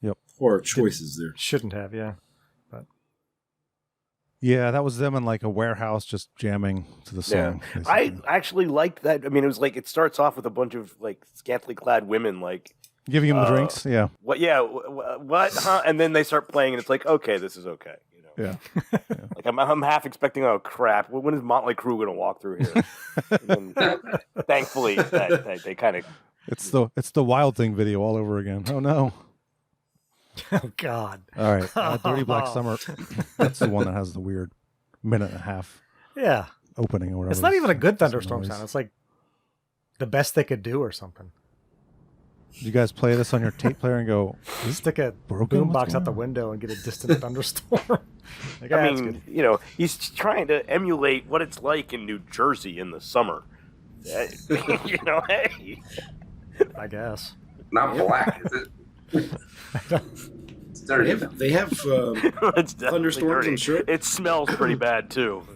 Yep. Poor choices there. Shouldn't have, yeah. Yeah, that was them in like a warehouse just jamming to the song. Yeah. I actually liked that. I mean, it was like it starts off with a bunch of like scantily clad women, like giving him the drinks. Yeah. What? Yeah. What? Huh? And then they start playing, and it's like, okay, this is okay. You know. Yeah. Like I'm half expecting, oh crap, when is Motley Crue going to walk through here? And then, thankfully, they kind of. It's the Wild Thing video all over again. Oh no. Oh God. All right. Dirty Black Summer. That's the one that has the weird minute and a half Yeah. opening or whatever. It's not even a good thunderstorm noise. sound. It's like the best they could do or something. Did you guys play this on your tape player and go, Stick a broken? What's boombox going out the on? window and get a distant thunderstorm. Like, I it's mean, good. you know, he's trying to emulate what it's like in New Jersey in the summer. You know, hey. I guess. Not black, is it? dirty. They have It's definitely thunderstorms, dirty. I'm sure. It smells pretty bad too.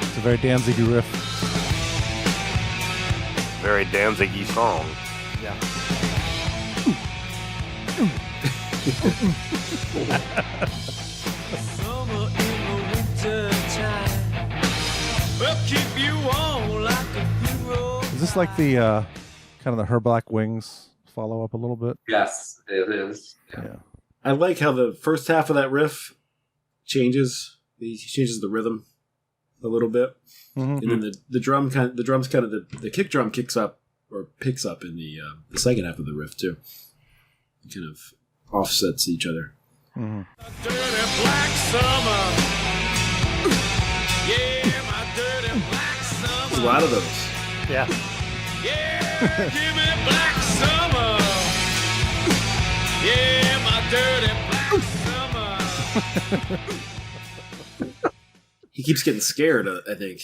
It's a very Danzig riff. Very Danzig-y song. Yeah. Summer in the winter time. Well, keep you on like a hero. Is this like the kind of the Her Black Wings follow up a little bit? Yes, it is. Yeah. I like how the first half of that riff changes. He changes the rhythm a little bit, and then the drums kind of the kick drum kicks up or picks up in the second half of the riff too. It kind of offsets each other. Mm-hmm. Dirty black summer. Yeah, my dirty black summer. There's a lot of those. Yeah. Yeah, give me black summer. Yeah, my dirty black summer. He keeps getting scared, I think.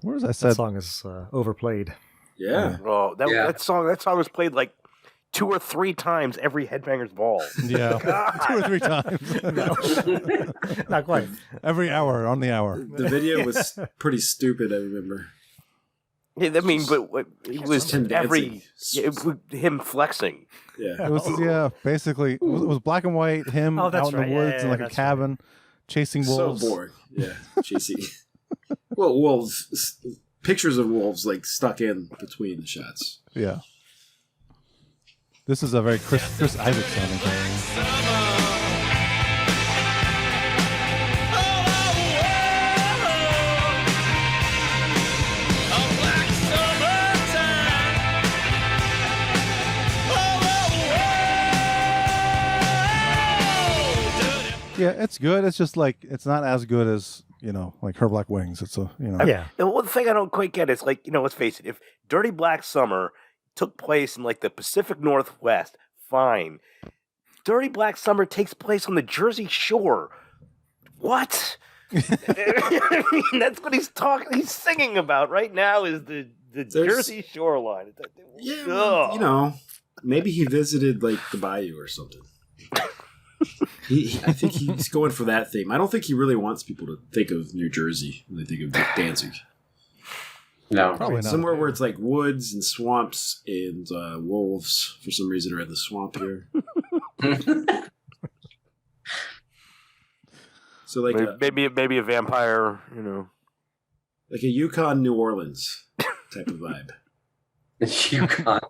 Where was I That said? song is overplayed. Yeah. Oh, that song was played like 2 or 3 times every Headbangers Ball. Yeah, 2 or 3 times. No. Not quite. Every hour on the hour. The video was pretty stupid, I remember. Yeah, I mean, but it was Tim every dancing. it was him flexing. Yeah. It was basically it was black and white. Him Oh, that's out in right. the Yeah, woods yeah, in like a that's cabin, chasing wolves. So boring. Yeah. Chasing. Well, wolves. Pictures of wolves like stuck in between the shots. Yeah. This is a very Chris Isaac sounding song. Yeah, it's good. It's just like it's not as good as like Her Black Wings. It's a Yeah. And one thing I don't quite get is like, let's face it, if Dirty Black Summer took place in like the Pacific Northwest, fine. Dirty Black Summer takes place on the Jersey Shore. What? I mean, that's what he's singing about right now is the Jersey shoreline. Yeah, well, maybe he visited like the bayou or something. I think he's going for that theme. I don't think he really wants people to think of New Jersey when they think of Danzig. No, probably not. Somewhere where it's like woods and swamps and wolves for some reason are in the swamp here. So like maybe a vampire, like a Yukon, New Orleans type of vibe. Yukon.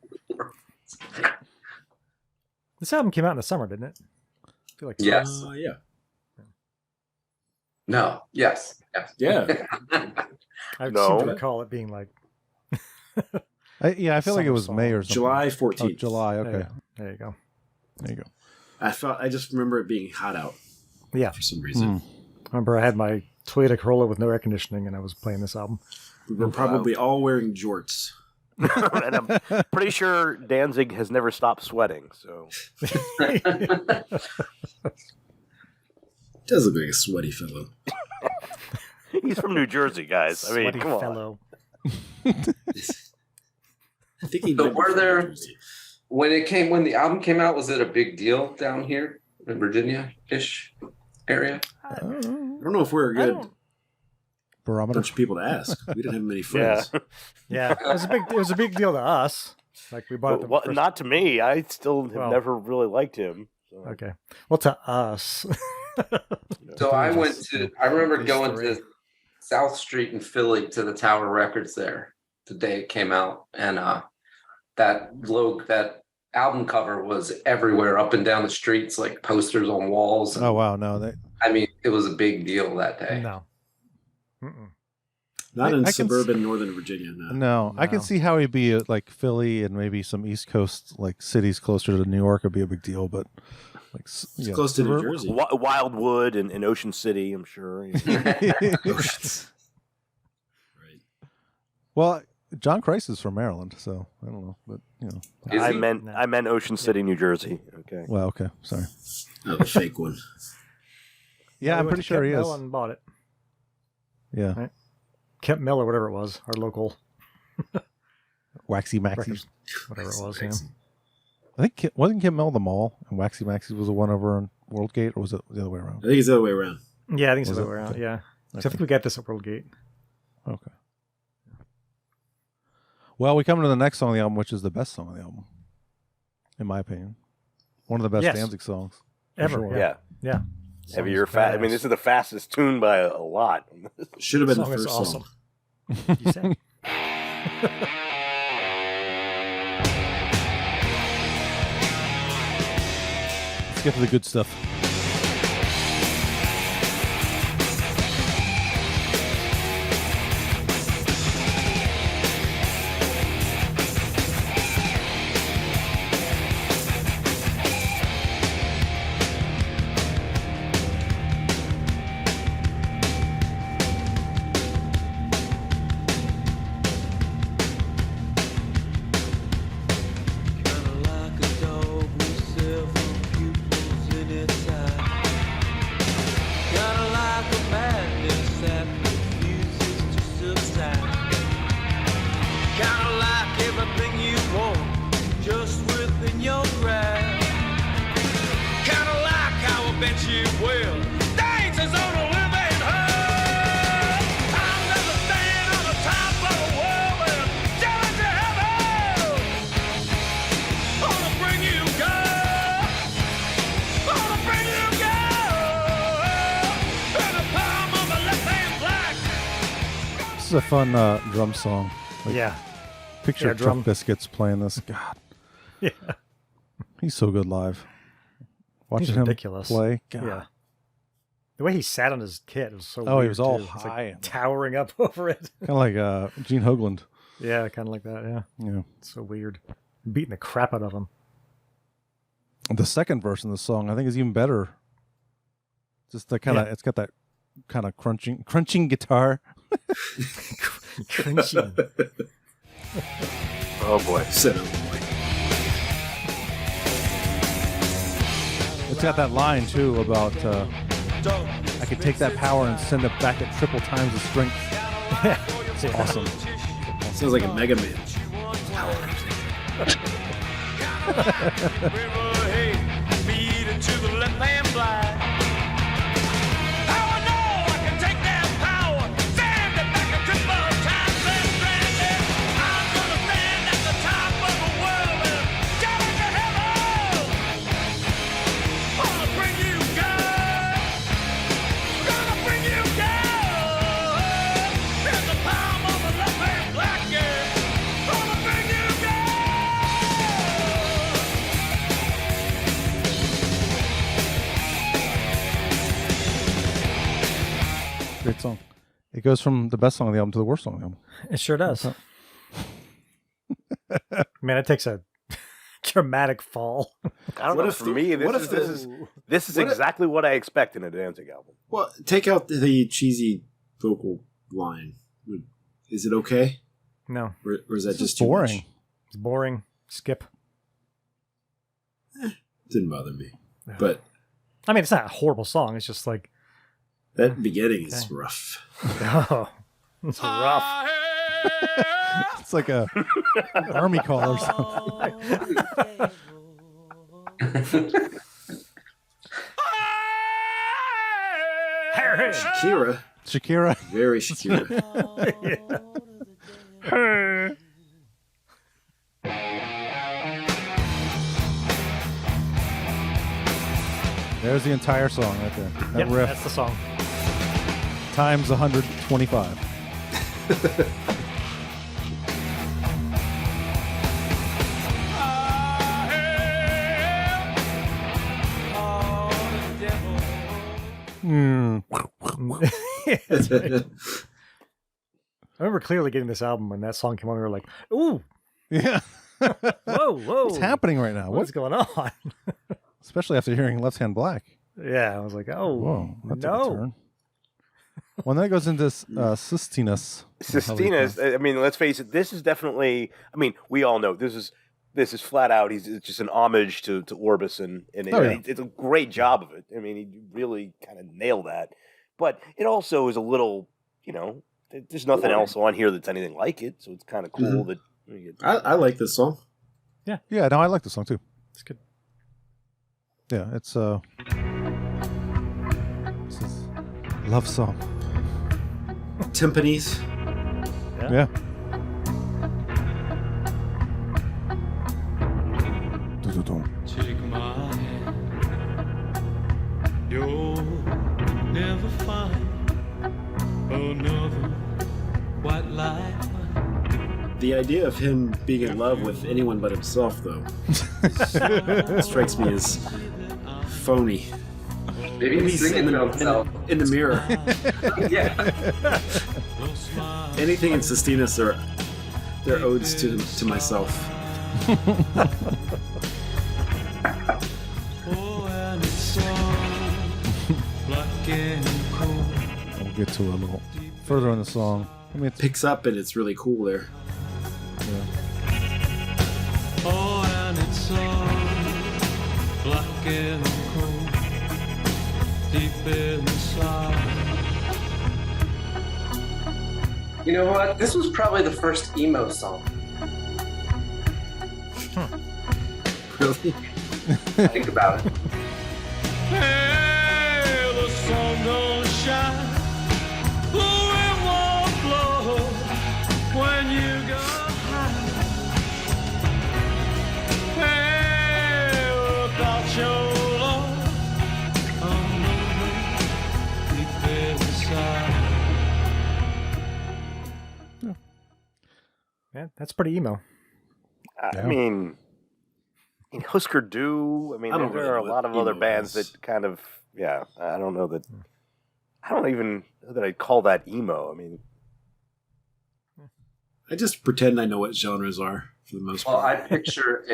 This album came out in the summer, didn't it? I feel like so. Yes. Yeah. No. Yes. Yes. Yeah. I No. seem to recall it being like I feel like it was Summer May or song. something. July 14th. Oh, July. Okay. there you go. There you go. I just remember it being hot out Yeah. for some reason. I remember I had my Toyota Corolla with no air conditioning and I was playing this album. We were probably all wearing jorts. and I'm pretty sure Danzig has never stopped sweating. So Does look like a sweaty fellow. he's from New Jersey, guys. I mean, Sweaty come on. fellow. I think he So might be were from there- New Jersey. When the album came out, was it a big deal down here in Virginia-ish area? I don't know if we're a good Barometer. bunch of people to ask. We didn't have many friends. Yeah. Yeah, it was a big deal to us. Like we bought it. Well, not to me. I still have Well- never really liked him. So. Okay. Well, to us. So I remember going to South Street in Philly to the Tower Records there the day it came out, and that album cover was everywhere, up and down the streets, like posters on walls. Oh wow, no, I mean, it was a big deal that day. No. Mm-mm. Not in I can suburban Northern Virginia. No, I can see how he'd be like Philly and maybe some East Coast like cities closer to New York would be a big deal, but like It's close to New Jersey. Wildwood and Ocean City, I'm sure. Oceans. Well, John Christ is from Maryland, so I don't know, but you know, I meant Ocean City, New Jersey. Okay. Well, okay, sorry. Oh, the fake one. Yeah, I'm pretty sure he is. And bought it. Yeah. Right? Kemp Mill or whatever it was, our local Waxy Maxi, records, whatever it was. Yeah. I think wasn't Kim Mill the mall and Waxy Maxi was the one over on Worldgate, or was it the other way around? I think it's the other way around. Yeah, I think it's Was the other it? way around. Okay. Yeah. So Okay. I think we got this at Worldgate. Okay. Well, we come to the next song on the album, which is the best song on the album, in my opinion. One of the best Yes. Danzig songs. for Ever. sure. Yeah. Yeah. Heavier, fat. I mean, this is the fastest tune by a lot. Should have been the Song is first awesome. song. You said? Let's get to the good stuff. This is a fun drum song. Like, Yeah. Picture Yeah, Chuck drum. Biscuits playing this. God. Yeah. He's so good live. Watching He's him ridiculous. play. God. Yeah. The way he sat on his kit was so Oh, he weird, was all too. It's high like and- towering up over it. Kind of like Gene Hogland. Yeah, kind of like that, yeah. Yeah. It's so weird. Beating the crap out of him. The second verse in the song, I think, is even better. Just the kind of, it's got that kind of crunching guitar. Cringy. Oh boy. Sit up. It's got that line too about I could take that power and send it back at triple times the strength. It's awesome. Sounds like a Mega Man. Feed into the left-hand blind. How I know I can take that power, send it back a triple times and strand it. I'm gonna stand at the top of the world and shout it to heaven. Gonna bring you God. Gonna bring you God. In the palm of the left-hand black, yeah. Gonna bring you God. Great song. It goes from the best song on the album to the worst song on the album. It sure does. Man, it takes a dramatic fall. I don't What know. if For the- me, what this if is the- this is what if- exactly what I expect in a Danzig album. Well, take out the cheesy vocal line. Is it okay? No. Or is that This is just too boring. much? It's boring. Skip. Didn't bother me. But I mean, it's not a horrible song. It's just like, that beginning is Okay. rough. oh, it's rough. It's like a army call or something. Shakira. Very Shakira. There's the entire song right there. That Yep, riff that's the song. times 125. Hmm. That's right. remember clearly getting this album when that song came on. We were like, "Ooh, Yeah. whoa, whoa, What's happening right now? What's going on?" Especially after hearing Left Hand Black. Yeah, I was like, "Oh, Whoa, that took a no." turn. Well, then it goes into Sistinus. Sistina's. I mean, let's face it. This is definitely. I mean, we all know this is flat out. It's just an homage to Orbis, and it's a great job of it. I mean, he really kind of nailed that. But it also is a little, there's nothing else on here that's anything like it. So it's kind of cool that. I like this song. Yeah, no, I like the song too. It's good. Yeah, it's this is love song. Timpanis. Yeah. Take my hand. You'll never find another quite like mine. The idea of him being in love with anyone but himself, though, strikes me as phony. Maybe he's singing to himself. In the mirror. Yeah. Anything in Sistinus they're odes to myself. Oh, and it's so black and cold. We'll get to it a little further in the song. I mean, it picks up and it's really cool there. Yeah. Oh, and it's so black and cold, deep inside. You know what? This was probably the first emo song. Really? Think about it. Hey, the sun don't shine, the wind won't blow when you go high. Hey, without your love, I'm lonely deep inside. Yeah, that's pretty emo. I mean, Husker Du. I mean, there are a lot of other bands that kind of, I don't know that. I don't even know that I'd call that emo. I mean, I just pretend I know what genres are for the most part. Well, I picture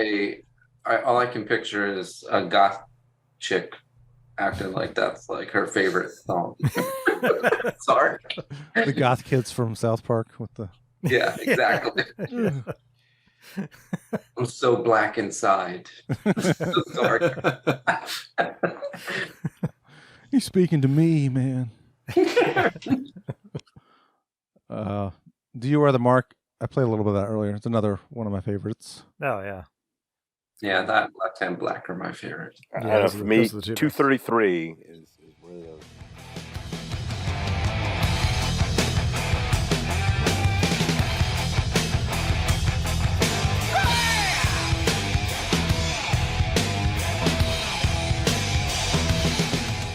all I can picture is a goth chick acting like that's like her favorite song. Sorry. The goth kids from South Park with the. Yeah, exactly. I'm so black inside. So sorry. He's speaking to me, man. Do You Wear the Mark? I played a little bit of that earlier. It's another one of my favorites. Oh, yeah. Yeah, that Left Hand Black are my favorite. For me, 233 is one of those.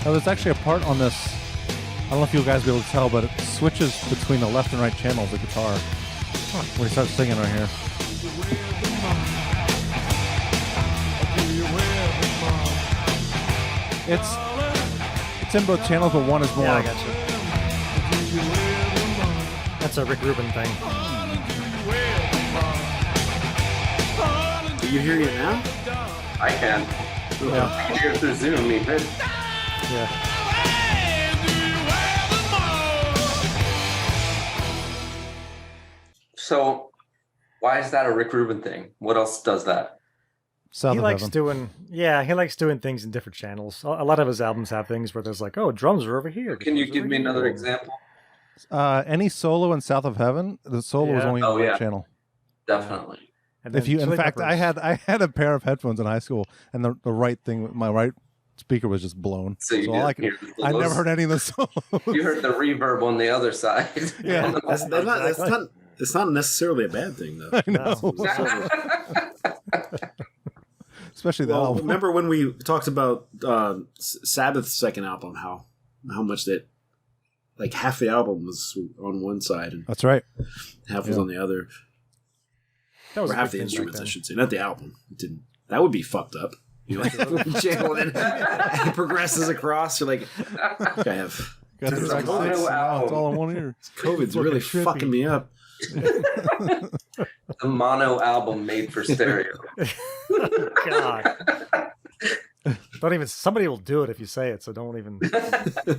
Now, there's actually a part on this. I don't know if you guys will be able to tell, but it switches between the left and right channel of the guitar when he starts singing right here. It's in both channels, but one is more. Yeah, I got you. That's a Rick Rubin thing. Are you hearing it now? I can. Yeah. I can hear it through Zoom even. Yeah. So, why is that a Rick Rubin thing? What else does that? South He of likes Heaven. doing things in different channels. A lot of his albums have things where there's like, oh, drums are over here. Can you give me another example? Any solo in South of Heaven, the solo is only on the right channel. Definitely. If you, in fact, I had a pair of headphones in high school, and the right thing, my right speaker was just blown. So you all didn't hear the I never solos? heard any of the solos. You heard the reverb on the other side. Yeah. It's not necessarily a bad thing, though. I know. Especially the album. Remember when we talked about Sabbath's second album, how much that, like, half the album was on one side and That's right. half was on the other. That was or a half big the thing back instruments, I then. should say, not the album. It didn't. That would be fucked up. You like channel and it progresses across. You're like, I have Got the There's track a mono 6. Now it's album. all in one ear. COVID's really trippy. fucking me up. The mono album made for stereo. God. Don't even. Somebody will do it if you say it. So don't even.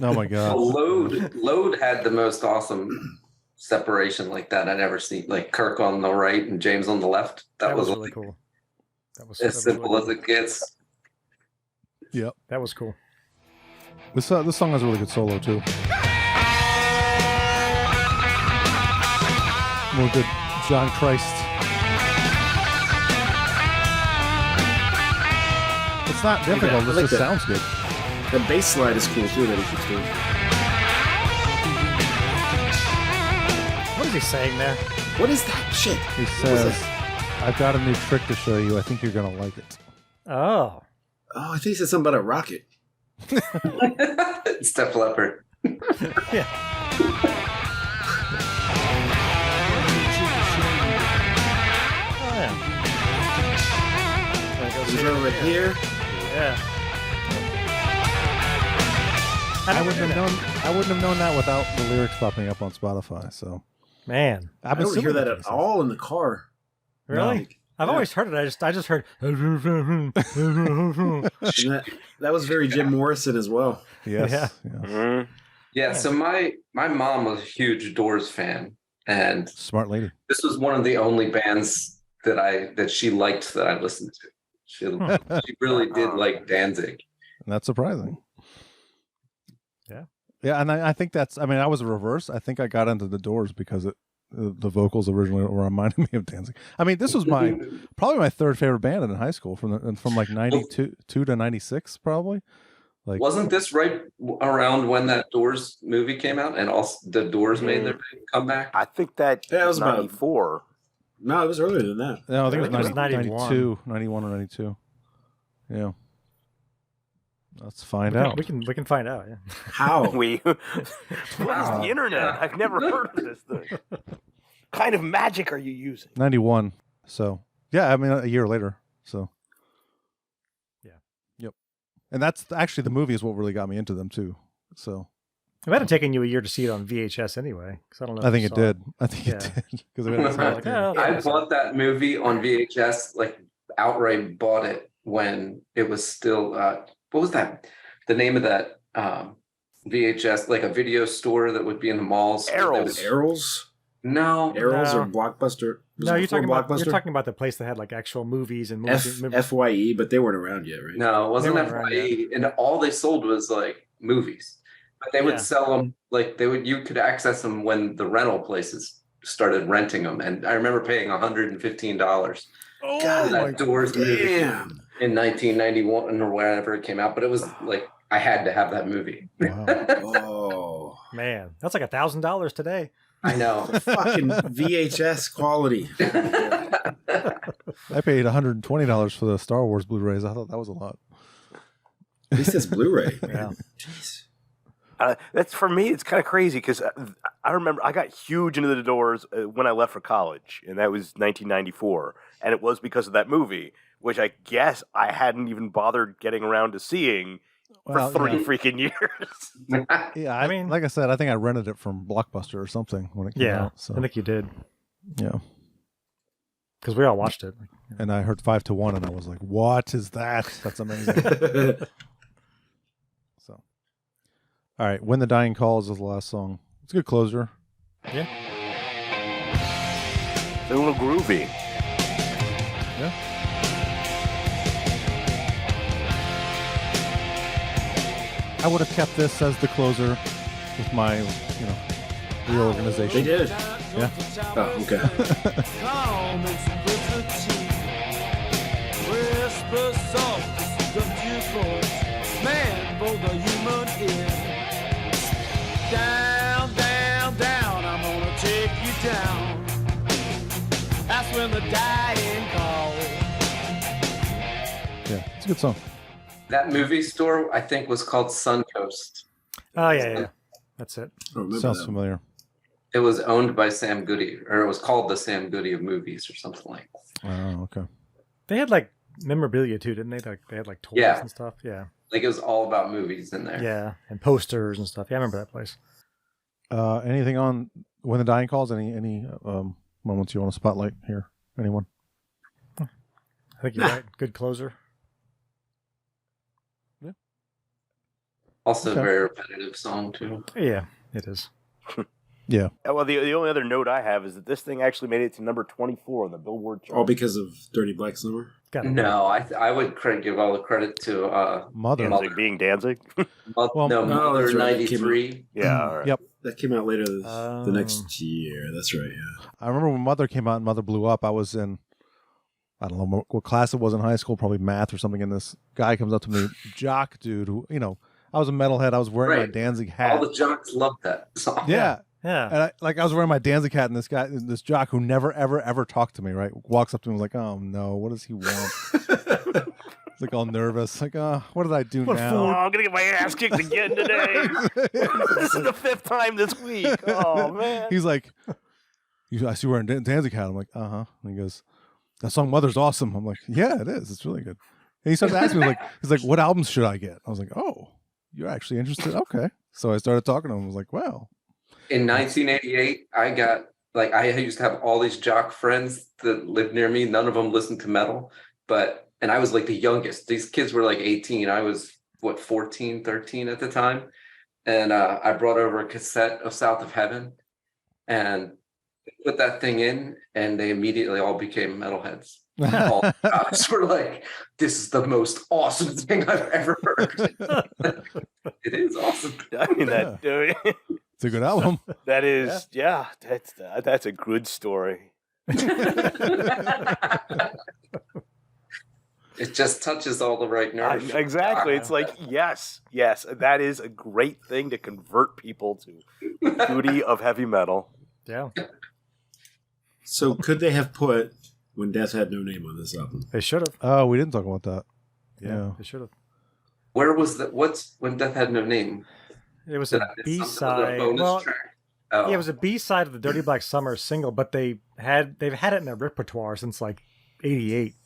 Oh my god. Load had the most awesome separation like that I'd ever seen. Like Kirk on the right and James on the left. That was really like, cool. That was as simple really as it gets. Yep. That was cool. This song has a really good solo too. More good John Christ. It's not difficult. I This like just that. sounds good. The bass slide is cool too that he keeps doing. What is he saying there? What is that shit? He says, "I've got a new trick to show you. I think you're gonna like it." Oh. Oh, I think he said something about a rocket. Step Leopard. Yeah. Oh yeah. He's over here. Yeah. I wouldn't have known that without the lyrics popping up on Spotify. So, Man, I don't hear that at all in the car. really? No. I've always heard it. I just heard. And that was very Jim Morrison as well. yes, Yeah. Mm-hmm. Yeah, so my mom was a huge Doors fan, and Smart lady. this was one of the only bands that she liked that I listened to. She really did like Danzig. That's surprising. Yeah. Yeah, and I think that's. I mean, I was a reverse. I think I got into the Doors because the vocals originally reminded me of Danzig. I mean, this was probably my third favorite band in high school from like 92 to 96 probably. Like, Wasn't this right around when that Doors movie came out and also the Doors made their big comeback? I think that was about 94. No, it was earlier than that. No, I think it was 91. 91 or 92. Yeah. Let's find out. We can find out. Yeah. How? What is the internet? I've never heard of this thing. What kind of magic are you using? 91. So, yeah, I mean, a year later. So, Yeah. Yep. And that's actually the movie is what really got me into them, too. So, It might have taken you a year to see it on VHS anyway. Because I don't know. I think it did. I think it did. Because I bought that movie on VHS, like outright bought it when it was still, what was that? The name of that VHS, like a video store that would be in the malls. Errol's? No. Errol's or Blockbuster? No, you're talking about the place that had like actual movies and movies. FYE, but they weren't around yet, right? No, it wasn't FYE. And all they sold was like movies. But they would sell them like you could access them when the rental places started renting them. And I remember paying $115 for that Doors movie in 1991 or wherever it came out. But it was like I had to have that movie. Oh man, that's like $1,000 today. I know. Fucking VHS quality. I paid $120 for the Star Wars Blu-rays. I thought that was a lot. At least it's Blu-ray. Yeah. Jeez. That's for me. It's kind of crazy because I remember I got huge into the Doors when I left for college, and that was 1994, and it was because of that movie, which I guess I hadn't even bothered getting around to seeing for 3 freaking years. Yeah, I mean, like I said, I think I rented it from Blockbuster or something when it came out. So I think you did. Yeah, because we all watched it. And I heard 5 to 1, and I was like, "What is that? That's amazing." So, all right, "When the Dying Calls" is the last song. It's a good closer. Yeah, It's a little groovy. Yeah. I would have kept this as the closer with my, reorganization. They did. Yeah. Oh, okay. Down, down, down, I'm gonna take you down. That's when the dying calls. Yeah, it's a good song. That movie store, I think, was called Suncoast. Oh yeah. That's it. Sounds familiar. It was owned by Sam Goody, or it was called the Sam Goody of movies or something like that. Oh, okay. They had like memorabilia too, didn't they? They had like toys Yeah. and stuff. Yeah. Like it was all about movies in there. Yeah, and posters and stuff. Yeah, I remember that place. Anything on When the Dying Calls? Any moments you want to spotlight here? Anyone? I think you're right. Good closer. Also Okay. a very repetitive song too. Yeah, it is. Yeah. Well, the only other note I have is that this thing actually made it to number 24 on the Billboard chart. All because of Dirty Black Summer. No, I would give all the credit to Mother. Danzig being Danzig. Mother that's right. It came out- 93. Yeah, all right. Yep. That came out later the next year. That's right. Yeah. I remember when Mother came out and Mother blew up. I was in, I don't know what class it was in high school, probably math or something. And this guy comes up to me, jock dude, who, I was a metalhead. I was wearing my Danzig hat. All the jocks loved that song. Yeah. Yeah. And I was wearing my Danzig hat, and this jock who never, ever, ever talked to me, right, walks up to me and was like, oh, no, what does he want? It's like all nervous. Like, what did I do now? Oh, I'm going to get my ass kicked again today. This is the 5th time this week. Oh, man. He's like, I see you wearing a Danzig hat. I'm like, uh-huh. And he goes, that song Mother's awesome. I'm like, yeah, it is. It's really good. And he starts asking me, he's like, what albums should I get? I was like, oh, you're actually interested? Okay. So I started talking to him. I was like, wow. In 1988, I used to have all these jock friends that lived near me. None of them listened to metal, and I was like the youngest. These kids were like 18. I was 14, 13 at the time. And I brought over a cassette of South of Heaven and put that thing in, and they immediately all became metalheads. All the jocks were like, this is the most awesome thing I've ever heard. It is awesome. I mean, it's a good album. That is, that's a good story. It just touches all the right nerves. Exactly. It's like, yes, that is a great thing to convert people to the beauty of heavy metal. Yeah. So could they have put When Death Had No Name on this album? They should have. Oh, we didn't talk about that. Yeah. They should have. Where was what's When Death Had No Name? It was a B-side. Well, yeah, it was a B-side of the Dirty Black Summer single, but they've had it in their repertoire since like '88.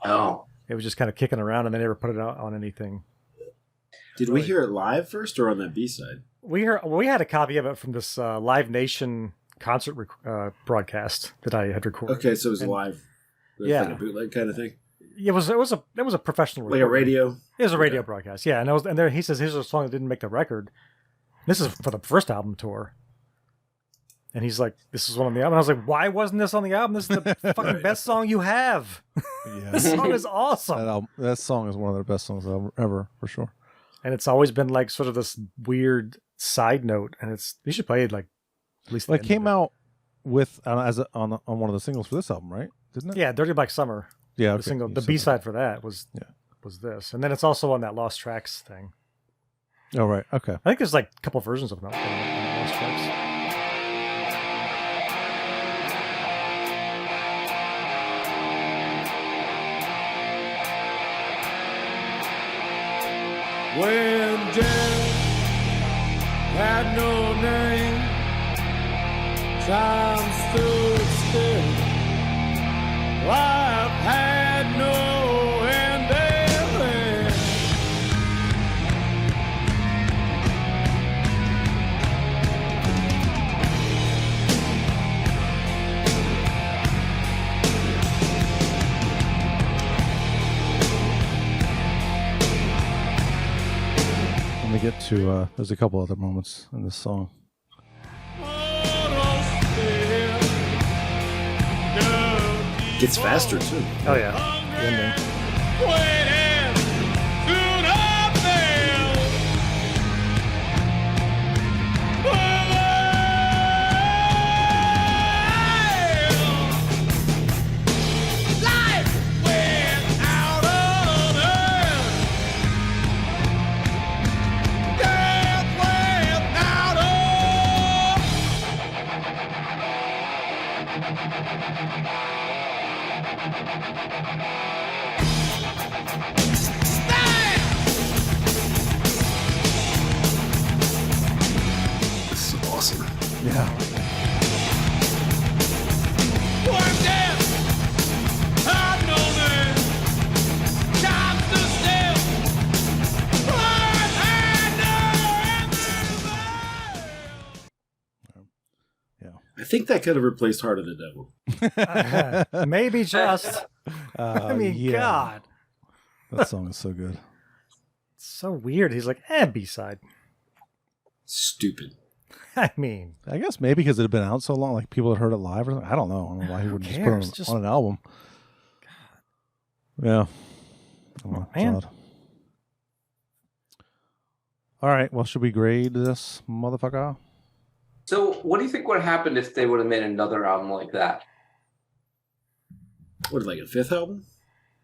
Oh. It was just kind of kicking around, and they never put it out on anything. Did we hear it live first or on that B-side? We had a copy of it from this Live Nation concert broadcast that I had recorded. Okay, so it was live. Yeah, like a bootleg kind of thing. It was a professional like a radio. It was a radio broadcast. Yeah, and there he says here's a song that didn't make the record. This is for the first album tour. And he's like, this is one on the album. And I was like, why wasn't this on the album? This is the fucking best song you have. Yeah. This song is awesome. That song is one of the best songs ever, for sure. And it's always been like sort of this weird side note. And you should play it like at least. It came out with on one of the singles for this album, right? Didn't it? Yeah, Dirty Black Summer. Yeah, the single. The B side for that was this, and then it's also on that Lost Tracks thing. Oh right, okay. I think there's like a couple versions of them on Lost Tracks. When death had no name, time stood still. Life had no ending. Let me get to, there's a couple other moments in this song. Gets faster too. Oh yeah. The ending. This is awesome. Yeah. think that could have replaced Heart of the Devil. Maybe just. I mean, yeah. God. That song is so good. It's so weird. He's like, B-side. Stupid. I mean, I guess maybe because it had been out so long, like people had heard it live or something. I don't know why he wouldn't just put it on an album. Yeah. Oh, man. odd. All right. Well, should we grade this motherfucker? So, what do you think would have happened if they would have made another album like that? What, like a 5th album?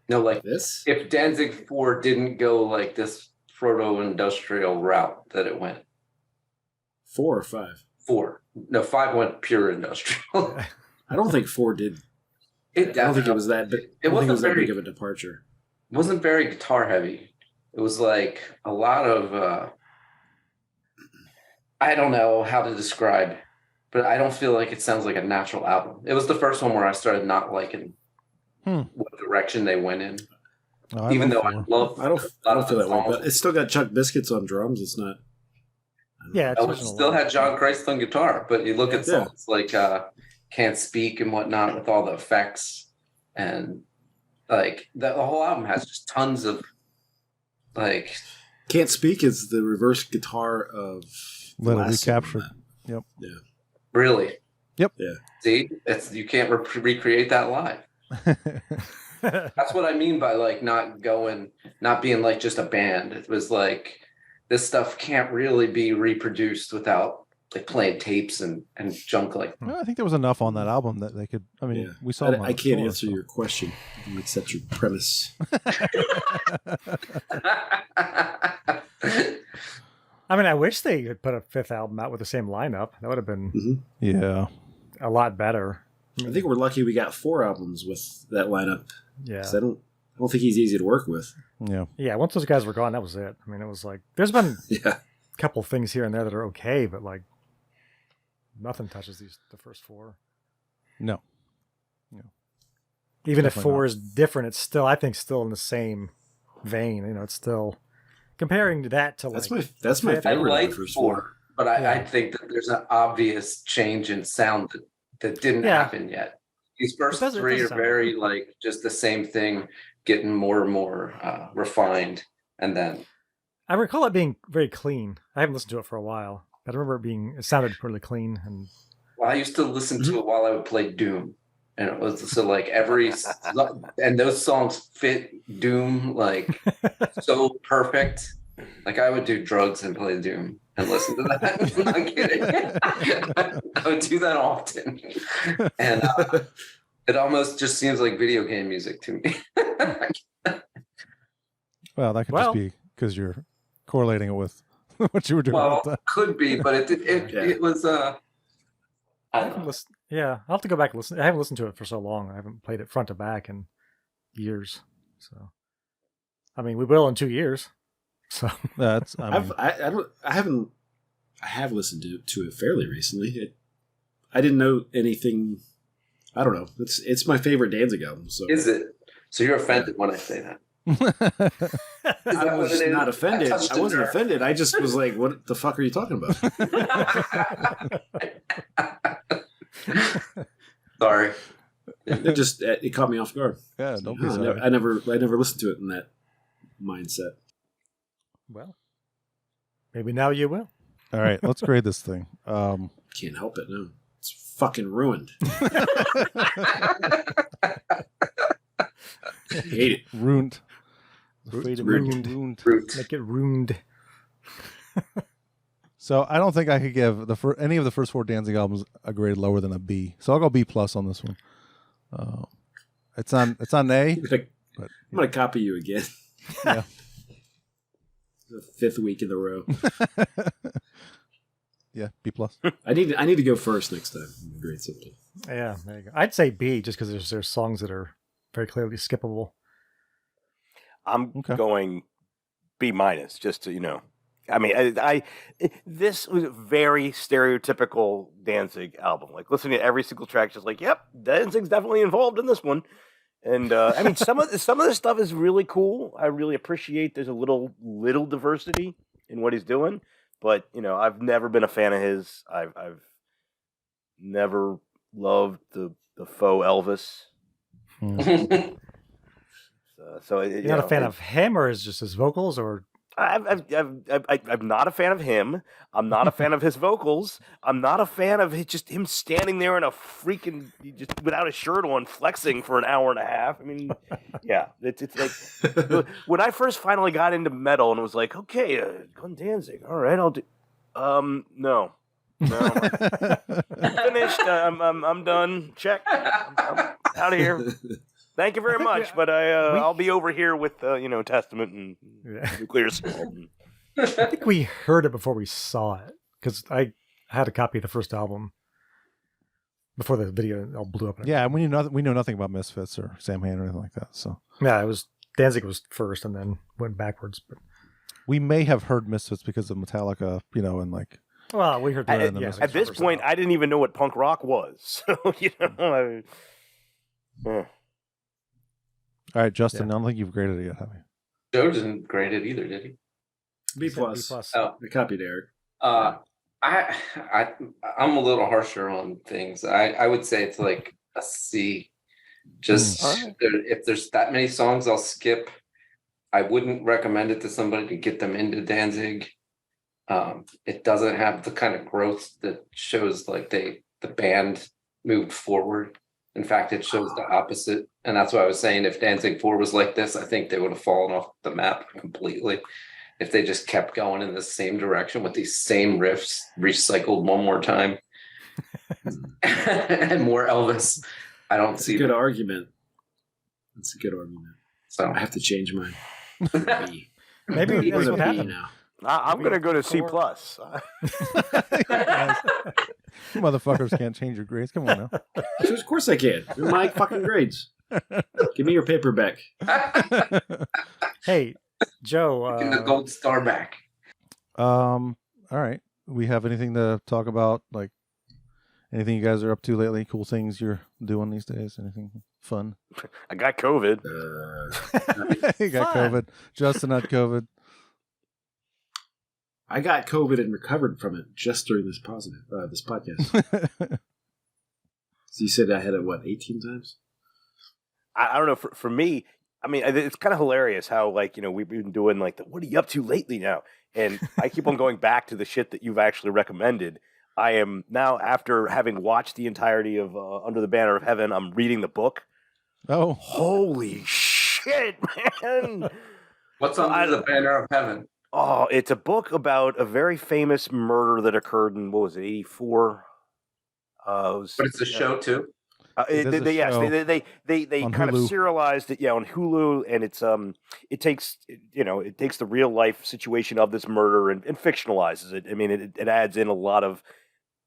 No, like this? If Danzig 4 didn't go like this proto-industrial route that it went. 4 or 5? 4. No, 5 went pure industrial. I don't think 4 did. I don't think it was that big. It wasn't that big of a departure. It wasn't very guitar heavy. It was like a lot of I don't know how to describe, but I don't feel like it sounds like a natural album. It was the first one where I started not liking what direction they went in. Even though I love, I don't feel that way, but it's still got Chuck Biscuits on drums. It's not. Yeah, it still had John Christ on guitar, but you look at songs like "Can't Speak" and whatnot with all the effects, and like the whole album has just tons of like. "Can't Speak" is the reverse guitar of. Let it recaptured. Yep. Yeah. Really? Yep. Yeah. See, you can't recreate that live. That's what I mean by like not being like just a band. It was like this stuff can't really be reproduced without like playing tapes and junk like. Well, I think there was enough on that album that they could. I mean, we saw. I can't answer your question. You accept your premise. I mean, I wish they had put a 5th album out with the same lineup. That would have been a lot better. I think we're lucky we got 4 albums with that lineup. Yeah. 'Cause I don't think he's easy to work with. Yeah. Yeah, once those guys were gone, that was it. I mean, it was like there's been a couple things here and there that are okay, but like nothing touches the first 4. No. Even if 4 is different, it's still I think still in the same vein. It's still comparing to that to that's like my favorite. I like 4, but I think that there's an obvious change in sound that didn't happen yet. These first 3 are very like just the same thing, getting more and more refined, and then I recall it being very clean. I haven't listened to it for a while, but I remember it sounded pretty clean. And I used to listen to it while I would play Doom, and it was so like and those songs fit Doom like so perfect. Like I would do drugs and play Doom and listen to that. I'm not kidding. I would do that often, and it almost just seems like video game music to me. Well, that could just be because you're correlating it with what you were doing. Well, could be, but it was. I'll have to go back and listen. I haven't listened to it for so long. I haven't played it front to back in years. So, I mean, we will in 2 years. So that's. I have listened to it fairly recently. I didn't know anything. I don't know. It's my favorite Danzig album. So is it? So you're offended when I say that? I was not offended. I wasn't offended. I just was like, "What the fuck are you talking about?" Sorry. It caught me off guard. Yeah, don't be sorry. I never listened to it in that mindset. Well, maybe now you will. All right, let's grade this thing. Can't help it. No, it's fucking ruined. Hate it. Ruined. Ruined. Make it ruined. So I don't think I could give any of the first 4 Danzig albums a grade lower than a B. So I'll go B+ on this one. It's on A. I'm gonna copy you again. Yeah. The 5th week in a row. Yeah, B+. I need to go first next time. Grade something. Yeah, there you go. I'd say B just because there's songs that are very clearly skippable. I'm going B-, just to I mean, this was a very stereotypical Danzig album. Like listening to every single track, just like, yep, Danzig's definitely involved in this one. And I mean, some of the stuff is really cool. I really appreciate there's a little diversity in what he's doing. But I've never been a fan of his. I've never loved the faux Elvis. You're not a fan of him, or is just his vocals, or? I'm not a fan of him. I'm not a fan of his vocals. I'm not a fan of just him standing there in a freaking just without a shirt on, flexing for an hour and a half. I mean, yeah, it's like when I first finally got into metal and it was like, okay, Glenn Danzig, all right, I'll do. No, finished. I'm done. Check. I'm out of here. Thank you very much, but I'll be over here with Testament and Nuclear Assault. I think we heard it before we saw it, because I had a copy of the first album before the video all blew up. Yeah, and we know nothing about Misfits or Sam Hain or anything like that. So yeah, it was Danzig was first, and then went backwards. But we may have heard Misfits because of Metallica, and like. Well, we heard at this point, I didn't even know what punk rock was. So All right, Justin, I don't think you've graded it yet, have you? Joe didn't grade it either, did he? B+. Oh, I copied Eric. I'm a little harsher on things. I would say it's like a C. Just if there's that many songs, I'll skip. I wouldn't recommend it to somebody to get them into Danzig. It doesn't have the kind of growth that shows like the band moved forward. In fact, it shows the opposite. And that's why I was saying if Danzig 4 was like this, I think they would have fallen off the map completely. If they just kept going in the same direction with these same riffs recycled one more time and more Elvis, I don't see. That's a good argument. That's a good argument. So I have to change mine. Maybe that's what happened. Now. I'm going to go to C+. You motherfuckers can't change your grades. Come on now. Of course I can. They're my fucking grades. Give me your paper back. Hey, Joe. Get the gold star back. All right. We have anything to talk about? Like anything you guys are up to lately? Cool things you're doing these days? Anything fun? I got COVID. You got COVID. Justin had COVID. I got COVID and recovered from it just during this podcast. So you said I had it, 18 times? I don't know. For me, I mean, it's kind of hilarious how, we've been doing, what are you up to lately now? And I keep on going back to the shit that you've actually recommended. I am now, after having watched the entirety of Under the Banner of Heaven, I'm reading the book. Oh. Holy shit, man. What's Under the Banner of Heaven? Oh, it's a book about a very famous murder that occurred in, 84? But it's a show, too? They kind of serialized it, on Hulu, and it takes the real life situation of this murder and fictionalizes it. I mean, it adds in a lot of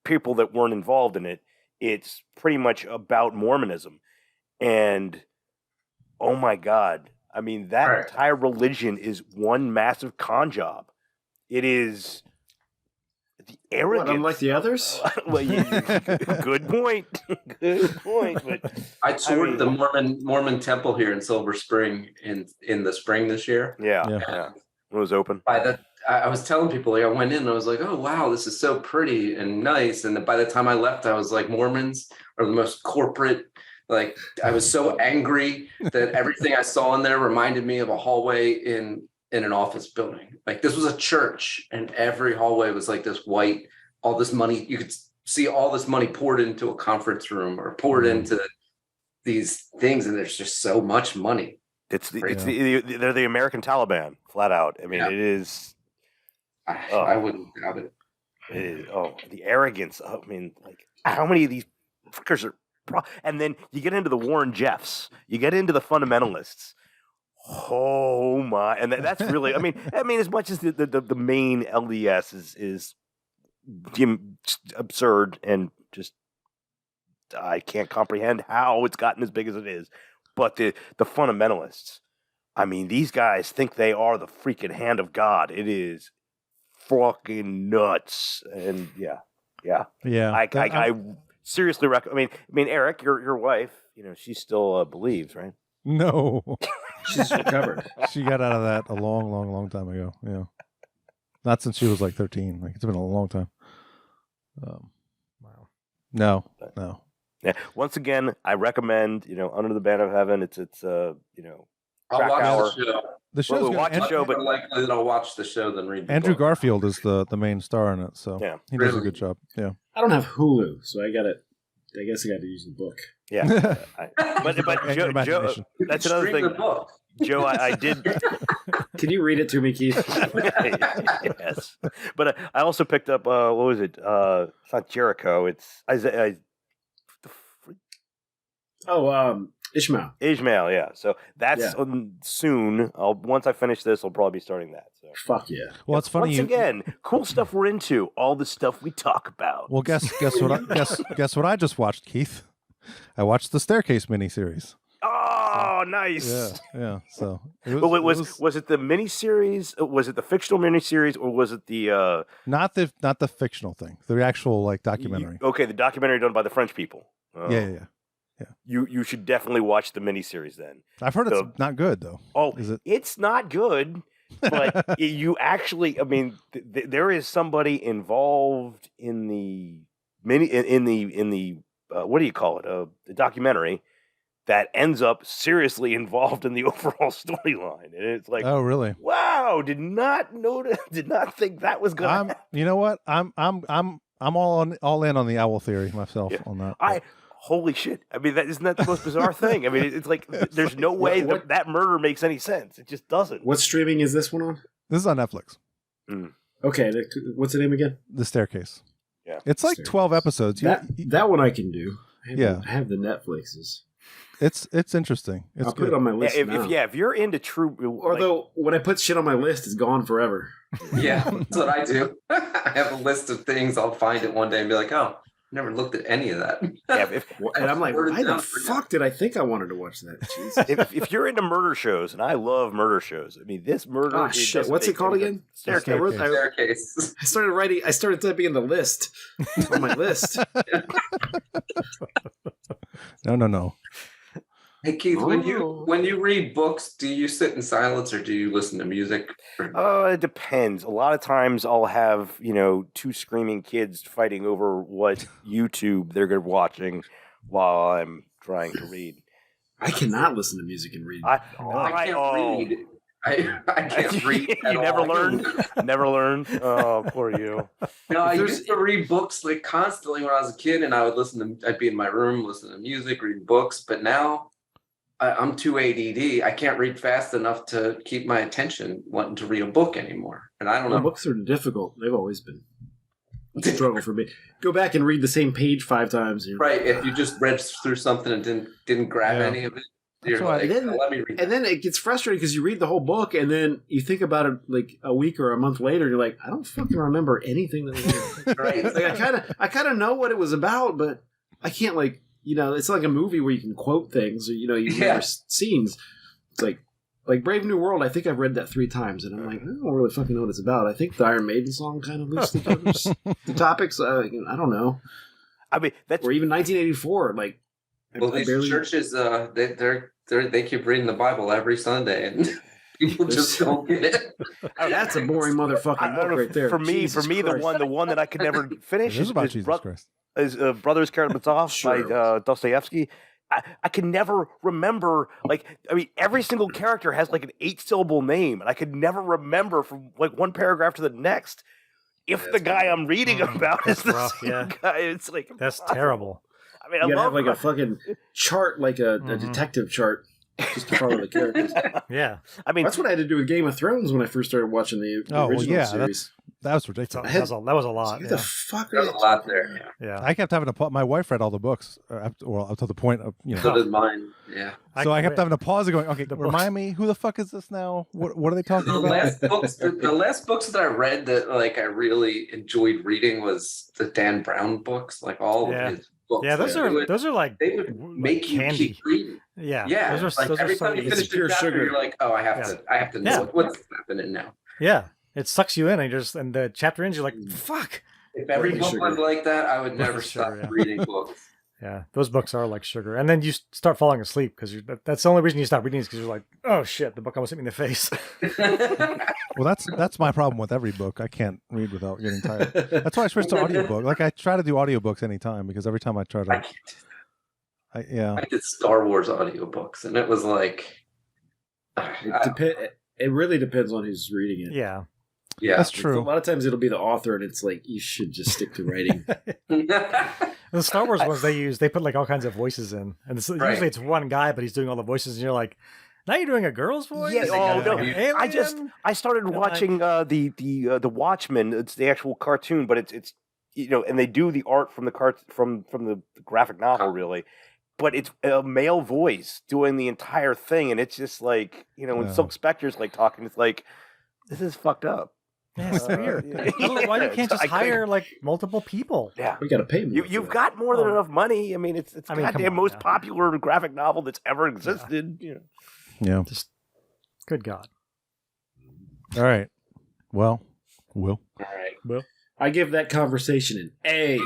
people that weren't involved in it. It's pretty much about Mormonism, and oh my God, I mean that entire religion is one massive con job. It is. The arrogance. What, unlike the others? Well, good point. Good point. But I toured the Mormon temple here in Silver Spring in the spring this year. Yeah. It was open. I was telling people, I went in and I was like, oh wow, this is so pretty and nice. And by the time I left, I was like, Mormons are the most corporate. Like I was so angry that everything I saw in there reminded me of a hallway in an office building. Like this was a church and every hallway was like this white, all this money. You could see all this money poured into a conference room or poured into these things. And there's just so much money. They're the American Taliban, flat out. I mean, it is. I wouldn't doubt it. It is, the arrogance. I mean, like how many of these fuckers are, and then you get into the Warren Jeffs, you get into the fundamentalists. Oh my! And that's really. I mean, as much as the main LDS is absurd and just, I can't comprehend how it's gotten as big as it is. But the fundamentalists, I mean, these guys think they are the freaking hand of God. It is fucking nuts. And yeah. I seriously recommend. I mean, Eric, your wife, she still believes, right? No. She's recovered. She got out of that a long, long, long time ago. Yeah. Not since she was like 13. Like it's been a long time. Wow. No. Yeah. Once again, I recommend Under the Banner of Heaven. It's I'll crack watch hour. the show. The show's We'll good. watch the show, but More likely that I'll watch the show than read the Andrew book. Garfield is the main star in it, so Yeah. he does a Really? good job. Yeah. I don't have Hulu, so I guess I got to use the book. Yeah. But And your Joe, imagination. that's another Stream the thing. book. Joe, I did. Can you read it to me, Keith? Yes. But I also picked up, what was it? It's not Jericho. It's Isaiah. Ishmael. Ishmael, yeah. So that's soon. Once I finish this, I'll probably be starting that. So. Fuck yeah. Well, it's funny. Once again, cool stuff we're into. All the stuff we talk about. Well, guess what I just watched, Keith? I watched the Staircase miniseries. Oh, nice. Yeah. So, was it the miniseries? Was it the fictional miniseries, or was it the not the fictional thing, the actual documentary? Okay, the documentary done by the French people. Yeah. You should definitely watch the miniseries then. I've heard it's not good though. Oh, is it? It's not good, but you actually, I mean, there is somebody involved in the what do you call it? The documentary that ends up seriously involved in the overall storyline, and it's like, oh, really? Wow! Did not think that was gonna. You know what? I'm all in on the owl theory myself on that. Holy shit! I mean, isn't that the most bizarre thing? I mean, it's like there's no way that murder makes any sense. It just doesn't. What streaming is this one on? This is on Netflix. Okay, what's the name again? The Staircase. Yeah, it's like 12 episodes. That one I can do. I have the Netflixes. It's interesting. I'll put it on my list now. If you're into true, although when I put shit on my list, it's gone forever. Yeah, that's what I do. I have a list of things. I'll find it one day and be like, oh, never looked at any of that. Yeah, and I'm like, why the fuck did I think I wanted to watch that? Jesus. if you're into murder shows, and I love murder shows, I mean, this murder. Oh shit! What's it called again? Staircase. I started typing in the list on my list. No. Hey Keith, when you read books, do you sit in silence or do you listen to music? It depends. A lot of times I'll have, two screaming kids fighting over what YouTube they're watching while I'm trying to read. I cannot listen to music and read. I can't read. I can't read. You never learned? Never learned? Oh, poor you. No, I used to read books constantly when I was a kid, and I'd be in my room listening to music, reading books, but now I'm too ADD. I can't read fast enough to keep my attention wanting to read a book anymore. And I don't know. Books are difficult. They've always been a struggle for me. Go back and read the same page 5 times. Right. If you just read through something and didn't grab any of it, you're like, let me read. And then it gets frustrating because you read the whole book and then you think about it like a week or a month later. You're like, I don't fucking remember anything that was right. I kind of know what it was about, but I can't it's like a movie where you can quote things or, you remember scenes. It's like Brave New World. I think I've read that 3 times and I'm like, I don't really fucking know what it's about. I think the Iron Maiden song kind of loosely covers the topics. I don't know. I mean, or even 1984. These churches, they keep reading the Bible every Sunday and people just don't get it. That's a boring motherfucking book right there. For me, the one that I could never finish is about Jesus Christ. Is Brothers Karamazov by Dostoevsky. I can never remember, every single character has an 8-syllable name, and I could never remember from one paragraph to the next if the guy I'm reading about is the same guy. It's that's terrible. I mean, you gotta have a fucking chart, a detective chart, just to follow the characters. Yeah, I mean, that's what I had to do with Game of Thrones when I first started watching the original series. That was ridiculous. That was a lot. What the fuck? There's a lot there. Yeah. I kept having to. My wife read all the books, up to the point of So did mine. Yeah. So I kept having to pause and going, okay, remind me, who the fuck is this now? What are they talking about? The last books that I read that I really enjoyed reading was the Dan Brown books, all of his books. Yeah, those are they would make you candy. keep reading. Yeah. Those are every time you finish your chapter, you're like, oh, I have to know what's happening now. Yeah. It sucks you in, and the chapter ends. You're like, "Fuck!" If every book was like that, I would never stop reading books. Yeah, those books are like sugar, and then you start falling asleep because that's the only reason you stop reading is because you're like, "Oh shit!" The book almost hit me in the face. Well, that's my problem with every book. I can't read without getting tired. That's why I switched to audiobook. Like I try to do audiobooks anytime because every time I try to, I did Star Wars audiobooks, and it was like it really depends on who's reading it. Yeah. Yeah, that's true. A lot of times it'll be the author, and it's like you should just stick to writing. The Star Wars ones they put like all kinds of voices in, and usually it's one guy, but he's doing all the voices, and you're like, now you're doing a girl's voice. Yeah, I started watching the Watchmen. It's the actual cartoon, but it's and they do the art from the from the graphic novel really, but it's a male voice doing the entire thing, and it's just like when Silk Spectre's like talking, it's like this is fucked up. Yeah, it's weird. I don't know why you can't just hire like multiple people. Yeah, we got to pay more. You've got more than enough money. I mean, it's the goddamn most popular graphic novel that's ever existed. Yeah. Just good God. All right. Well, Will. All right. Will. I give that conversation an A.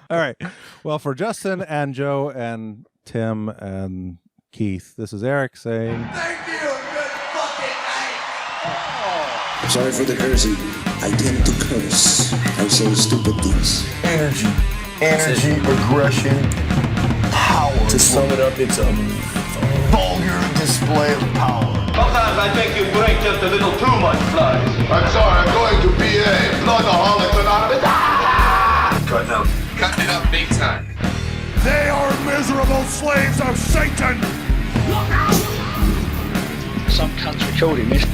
All right. Well, for Justin and Joe and Tim and Keith, this is Eric saying Thank you. Good fucking night. Sorry for the cursing. I tend to curse. I say stupid things. Energy, aggression, power. To sum it up, it's a vulgar display of power. Sometimes I think you drink just a little too much blood. I'm sorry, I'm going to be a Bloodaholics Anonymous. Cutting it up big time. They are miserable slaves of Satan! Some cunts are Cody, miss.